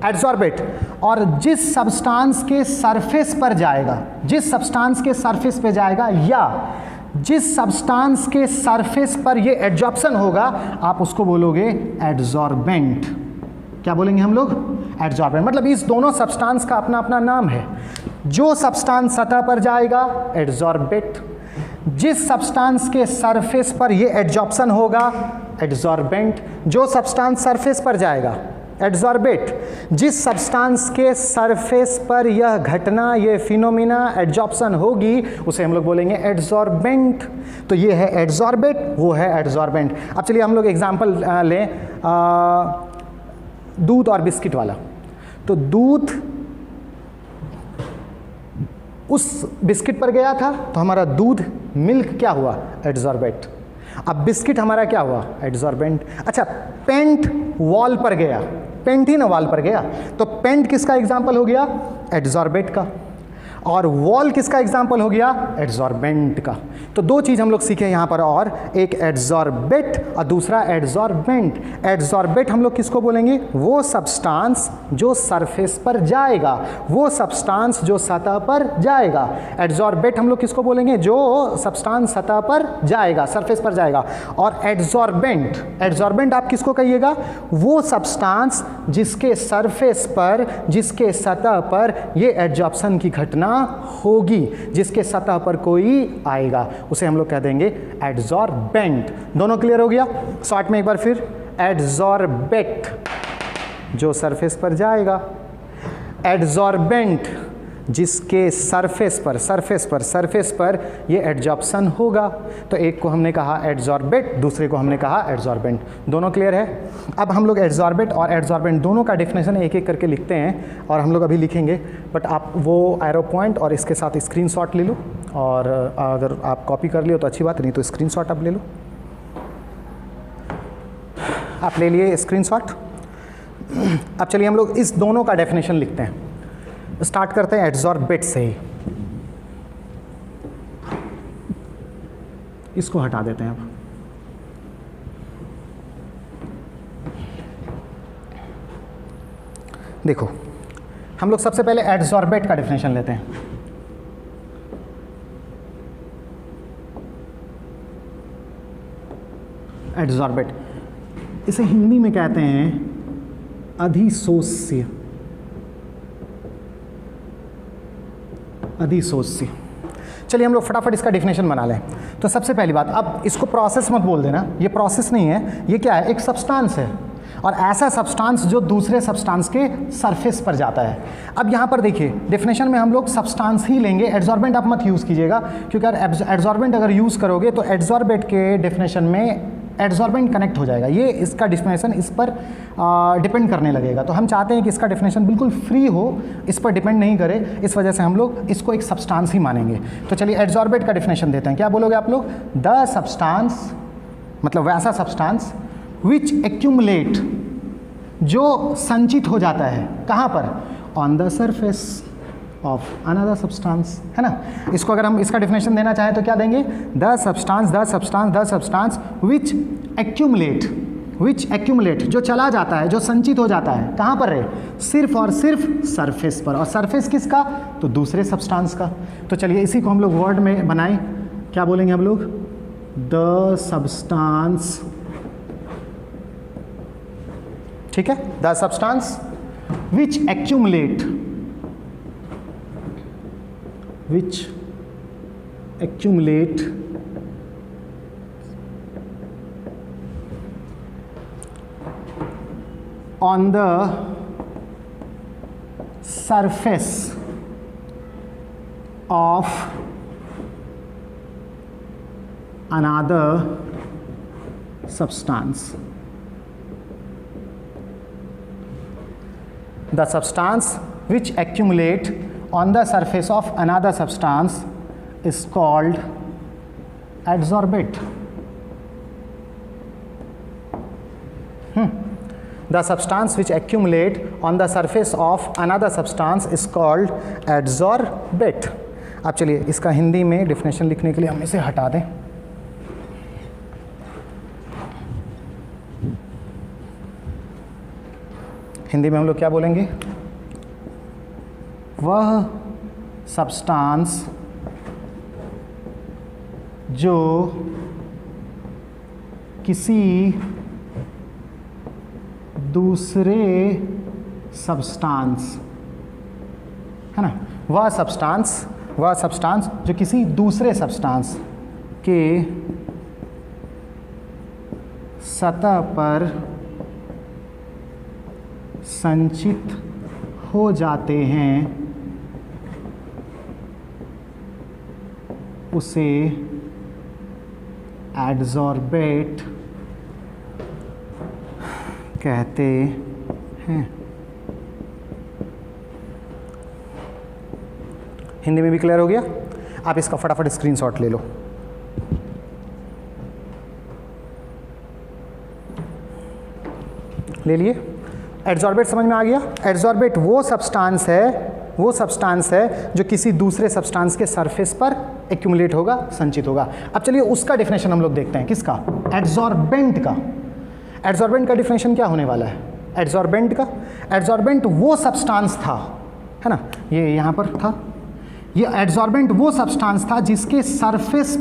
Speaker 1: एडजॉर्बेट। और जिस सब्सटेंस के सरफेस पर जाएगा, जिस सब्सटेंस के सरफेस पे जाएगा, या जिस सब्सटेंस के सरफेस पर ये एडजॉर्प्शन होगा, आप उसको बोलोगे एडजॉर्बेंट। क्या बोलेंगे हम लोग? एडजॉर्बेंट। मतलब इस दोनों सब्सटेंस का अपना अपना नाम है। जो सब्सटेंस सतह पर जाएगा, एडजॉर्बेट। जिस सब्सटेंस के सरफेस पर ये एडजॉर्प्शन होगा, एडजॉर्बेंट। जो सब्सटेंस सरफेस पर जाएगा, एडजॉर्बेट। जिस सब्सटेंस के सरफेस पर यह घटना, ये फिनोमिना एडजॉर्प्शन होगी, उसे हम लोग बोलेंगे एडजॉर्बेंट। तो ये है एडजॉर्बेट, वो है एडजॉर्बेंट। अब चलिए हम लोग एग्जांपल लें, दूध और बिस्किट वाला। तो दूध उस बिस्किट पर गया था, तो हमारा दूध मिल्क क्या हुआ? एडजॉर्बेट। अब बिस्किट हमारा क्या हुआ? एडजॉर्बेंट। अच्छा, पेंट वॉल पर गया, पेंट ही ना वॉल पर गया, तो पेंट किसका एग्जाम्पल हो गया? एडजॉर्बेट का। और वॉल किसका एग्जाम्पल हो गया? एडजॉर्बेंट का। तो दो चीज़ हम लोग सीखे यहाँ पर, और एक एडजॉर्बेट और दूसरा एडजॉर्बेंट। एडजॉर्बेट हम लोग किसको बोलेंगे? वो सब्सटेंस जो सरफेस पर जाएगा, वो सब्सटेंस जो सतह पर जाएगा। एडजॉर्बेट हम लोग किसको बोलेंगे? जो सब्सटेंस सतह पर जाएगा, सरफेस पर जाएगा। और एडजॉर्बेंट, एडजॉर्बेंट आप किसको कहिएगा? वो सब्सटेंस जिसके सरफेस पर, जिसके सतह पर ये एडजॉर्प्शन की घटना होगी, जिसके सतह पर कोई आएगा, उसे हम लोग कह देंगे एडजॉर्बेंट। दोनों क्लियर हो गया? शॉर्ट में एक बार फिर, एडजॉर्बेट जो सरफेस पर जाएगा, एडजॉर्बेंट जिसके सरफेस पर ये एडजॉर्प्शन होगा। तो एक को हमने कहा एडजॉर्बेट, दूसरे को हमने कहा एडजॉर्बेंट। दोनों क्लियर है? अब हम लोग एडजॉर्बेट और एडजॉर्बेंट दोनों का डेफिनेशन एक एक करके लिखते हैं और हम लोग अभी लिखेंगे, बट आप वो एरो पॉइंट और इसके साथ स्क्रीनशॉट ले लो, और अगर आप कॉपी कर लियो तो अच्छी बात, नहीं तो स्क्रीनशॉट आप ले लो। आप ले लिए स्क्रीनशॉट। अब चलिए हम लोग इस दोनों का डेफिनेशन लिखते हैं। स्टार्ट करते हैं एडजॉर्बेट से ही, इसको हटा देते हैं। अब देखो, हम लोग सबसे पहले एडजॉर्बेट का डेफिनेशन लेते हैं। एडजॉर्बेट, इसे हिंदी में कहते हैं अधिशोष्य। अधिशोष्य। चलिए हम लोग फटाफट इसका डेफिनेशन बना लें। तो सबसे पहली बात, अब इसको प्रोसेस मत बोल देना, ये प्रोसेस नहीं है, ये क्या है, एक सब्सटेंस है, और ऐसा सब्सटेंस जो दूसरे सब्सटेंस के सरफेस पर जाता है। अब यहाँ पर देखिए डेफिनेशन में हम लोग सब्सटेंस ही लेंगे, एडजॉर्बेंट आप मत यूज़ कीजिएगा, क्योंकि एडजॉर्बेंट अगर यूज़ करोगे तो एडजॉर्बेट के डेफिनेशन में एडजॉर्बेंट कनेक्ट हो जाएगा, ये इसका डेफिनेशन इस पर डिपेंड करने लगेगा। तो हम चाहते हैं कि इसका डेफिनेशन बिल्कुल फ्री हो, इस पर डिपेंड नहीं करे, इस वजह से हम लोग इसको एक सब्सटेंस ही मानेंगे। तो चलिए एडजॉर्बेट का डेफिनेशन देते हैं। क्या बोलोगे आप लोग? द सब्सटेंस, मतलब वैसा सब्सटेंस विच एक्यूमुलेट, जो संचित हो जाता है, कहाँ पर? On the surface of another substance, है ना। इसको अगर हम इसका डेफिनेशन देना चाहें तो क्या देंगे? द सब्सटेंस विच एक्यूमुलेट, जो चला जाता है, जो संचित हो जाता है, कहाँ पर है? सिर्फ और सिर्फ सरफेस पर। और सरफेस किसका? तो दूसरे सब्सटेंस का। तो चलिए इसी को हम लोग वर्ड में बनाएं। क्या बोलेंगे हम लोग? द सब्सटेंस, ठीक है, the substance which accumulate on the surface of another substance. The substance which accumulate on the surface of another substance is called adsorbate. The substance which accumulate on the surface of another substance is called adsorbate. अब चलिए इसका हिंदी में definition लिखने के लिए हम इसे हटा दें। हिंदी में हम लोग क्या बोलेंगे? वह सब्सटेंस जो किसी दूसरे सब्सटेंस, है ना, वह सब्सटेंस जो किसी दूसरे सब्सटेंस के सतह पर संचित हो जाते हैं, उसे एडसॉर्बेट कहते हैं। हिंदी में भी क्लियर हो गया? आप इसका फटाफट स्क्रीनशॉट ले लो। ले लिए? एडसॉर्बेट समझ में आ गया? एडसॉर्बेट वो सब्सटेंस है जो किसी दूसरे सब्सटेंस के सरफेस पर एक्यूमुलेट होगा, संचित होगा। अब चलिए उसका डेफिनेशन हम लोग देखते हैं। किसका? एडसॉर्बेंट का। एडसॉर्बेंट का डेफिनेशन क्या होने वाला है? एडसॉर्बेंट वो सब्सटेंस था, है ना, ये यहाँ पर था, ये एडसॉर्बेंट वो सब्सटेंस था जिसके सरफेस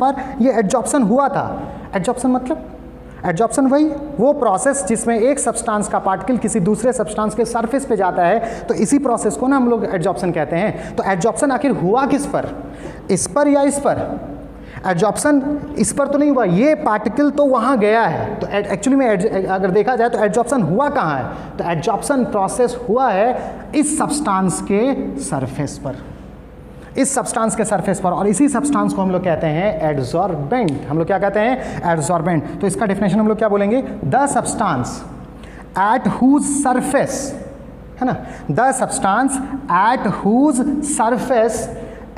Speaker 1: पर ये एडजॉर्प्शन हुआ था। एडजॉर्प्शन मतलब एडजॉर्प्शन वो प्रोसेस जिसमें एक सब्सटेंस का पार्टिकल किसी दूसरे सब्सटेंस के सरफेस पे जाता है, तो इसी प्रोसेस को ना हम लोग एडजॉर्प्शन कहते हैं। तो एडजॉर्प्शन आखिर हुआ किस पर? इस पर या इस पर? एड्जॉर्प्शन इस पर तो नहीं हुआ, ये पार्टिकल तो वहाँ गया है, तो एक्चुअली में अगर देखा जाए तो एड्जॉर्प्शन हुआ कहाँ है, तो एड्जॉर्प्शन प्रोसेस हुआ है इस सब्सटेंस के सरफेस पर, इस सब्सटेंस के सरफेस पर, और इसी सब्सटेंस को हम लोग कहते हैं एड्सॉर्बेंट। हम लोग क्या कहते हैं? एड्सॉर्बेंट। तो इसका डेफिनेशन हम लोग क्या बोलेंगे? The substance at whose surface, है ना, the substance at whose surface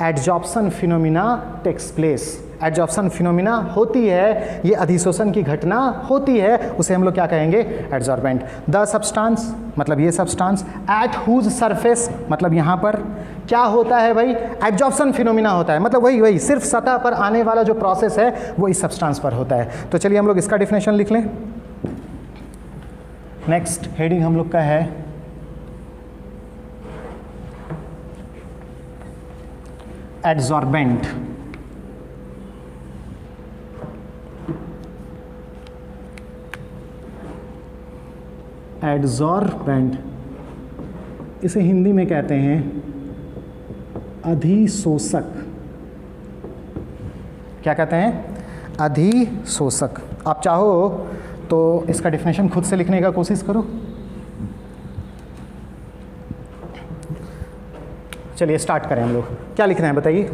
Speaker 1: adsorption phenomena takes place. Adsorption phenomena होती है, ये अधिशोषण की घटना होती है, उसे हम लोग क्या कहेंगे? एड्सॉर्बेंट। द सब्सटेंस मतलब ये सब्सटेंस, एट हुज सरफेस मतलब यहाँ पर क्या होता है भाई? एड्जॉर्प्शन फिनोमिना होता है, मतलब वही सिर्फ सतह पर आने वाला जो प्रोसेस है वो इस सब्सटेंस पर होता है। तो चलिए हम लोग इसका डेफिनेशन लिख लें। नेक्स्ट हेडिंग हम लोग का है एड्सॉर्बेंट। एड्सॉर्बेंट इसे हिंदी में कहते हैं अधिशोषक। क्या कहते हैं? अधिशोषक। आप चाहो तो इसका डेफिनेशन खुद से लिखने का कोशिश करो। चलिए स्टार्ट करें हम लोग। क्या लिखना है बताइए?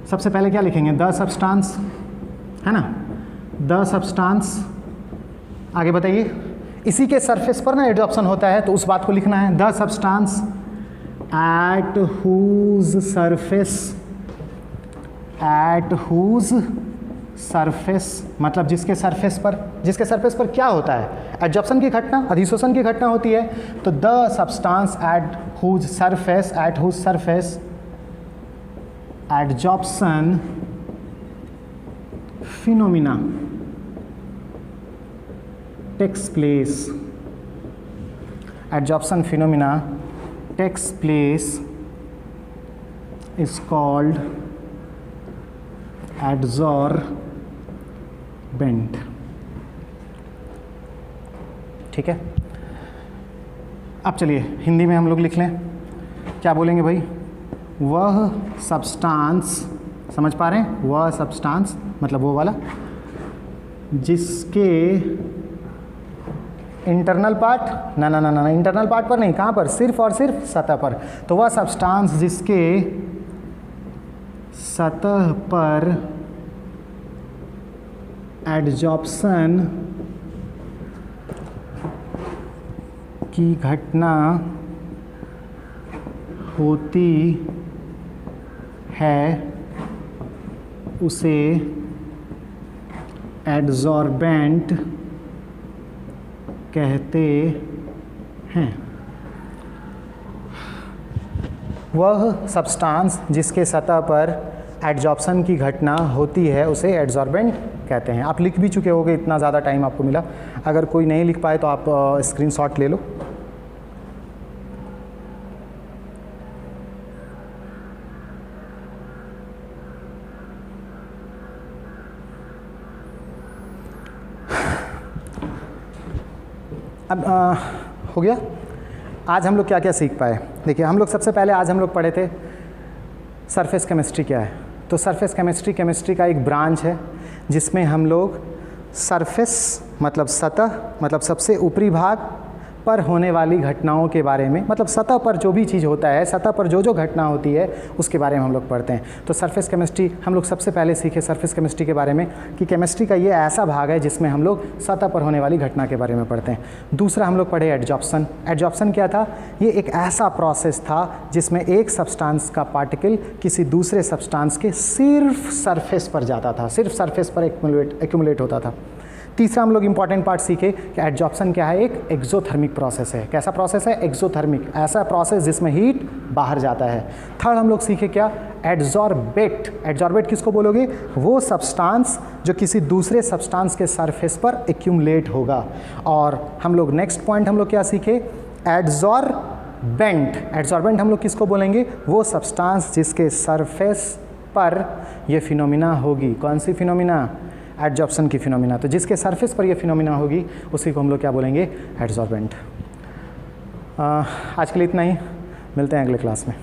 Speaker 1: सबसे पहले क्या लिखेंगे? द सब्सटेंस, है ना, द सब्सटेंस। आगे बताइए। इसी के सरफेस पर ना एड्जॉर्प्शन होता है, तो उस बात को लिखना है। The substance at whose surface, at whose surface मतलब जिसके सरफेस पर क्या होता है? एड्जॉर्प्शन की घटना, अधिशोषण की घटना होती है। तो the substance at whose surface, at whose surface adsorption phenomena takes place, adsorption phenomena takes place is called adsorbent। ठीक है, अब चलिए हिंदी में हम लोग लिख लें। क्या बोलेंगे भाई? वह सब्सटेंस, समझ पा रहे हैं? वह सब्सटेंस मतलब वो वाला जिसके इंटरनल पार्ट, ना इंटरनल पार्ट पर नहीं, कहाँ पर? सिर्फ और सिर्फ सतह पर। तो वह सब्सटेंस जिसके सतह पर एड्जॉर्प्शन की घटना होती है उसे एड्सॉर्बेंट कहते हैं। वह सब्सटेंस जिसके सतह पर एड्जॉर्प्शन की घटना होती है उसे एड्सॉर्बेंट कहते हैं। आप लिख भी चुके होगे, इतना ज़्यादा टाइम आपको मिला। अगर कोई नहीं लिख पाए तो आप स्क्रीनशॉट ले लो। अब हो गया। आज हम लोग क्या क्या सीख पाए? देखिए, हम लोग सबसे पहले आज हम लोग पढ़े थे सरफेस केमिस्ट्री क्या है। तो सरफेस केमिस्ट्री का एक ब्रांच है जिसमें हम लोग सरफेस मतलब सतह मतलब सबसे ऊपरी भाग पर होने वाली घटनाओं के बारे में, मतलब सतह पर जो भी चीज़ होता है, सतह पर जो घटना होती है उसके बारे में हम लोग पढ़ते हैं। तो सरफेस केमिस्ट्री हम लोग सबसे पहले सीखे सरफेस केमिस्ट्री के बारे में कि केमिस्ट्री का ये ऐसा भाग है जिसमें हम लोग सतह पर होने वाली घटना के बारे में पढ़ते हैं। दूसरा हम लोग पढ़े एड्जॉर्प्शन। एड्जॉर्प्शन क्या था? ये एक ऐसा प्रोसेस था जिसमें एक सब्सटेंस का पार्टिकल किसी दूसरे सब्सटेंस के सिर्फ सरफेस पर जाता था, सिर्फ सरफेस पर एक्यूमुलेट होता था। तीसरा हम लोग इंपॉर्टेंट पार्ट सीखे कि एड्जॉर्प्शन क्या है? एक एक्सोथर्मिक प्रोसेस है। कैसा प्रोसेस है? एक्सोथर्मिक, ऐसा प्रोसेस जिसमें हीट बाहर जाता है। थर्ड हम लोग सीखे क्या? एड्सॉर्बेट। एड्सॉर्बेट किसको बोलोगे? वो सब्सटेंस जो किसी दूसरे सब्सटेंस के सरफेस पर एक्यूमुलेट होगा। और हम लोग नेक्स्ट पॉइंट हम लोग क्या सीखे? एड्सॉर्बेंट। एड्सॉर्बेंट हम लोग किसको बोलेंगे? वो सब्सटेंस जिसके सरफेस पर ये फिनोमिना होगी। कौन सी फिनोमिना? एड्जॉर्प्शन की फिनोमिना। तो जिसके सरफेस पर ये फिनोमिना होगी उसी को हम लोग क्या बोलेंगे? एड्सॉर्बेंट। आज के लिए इतना ही, मिलते हैं अगले क्लास में।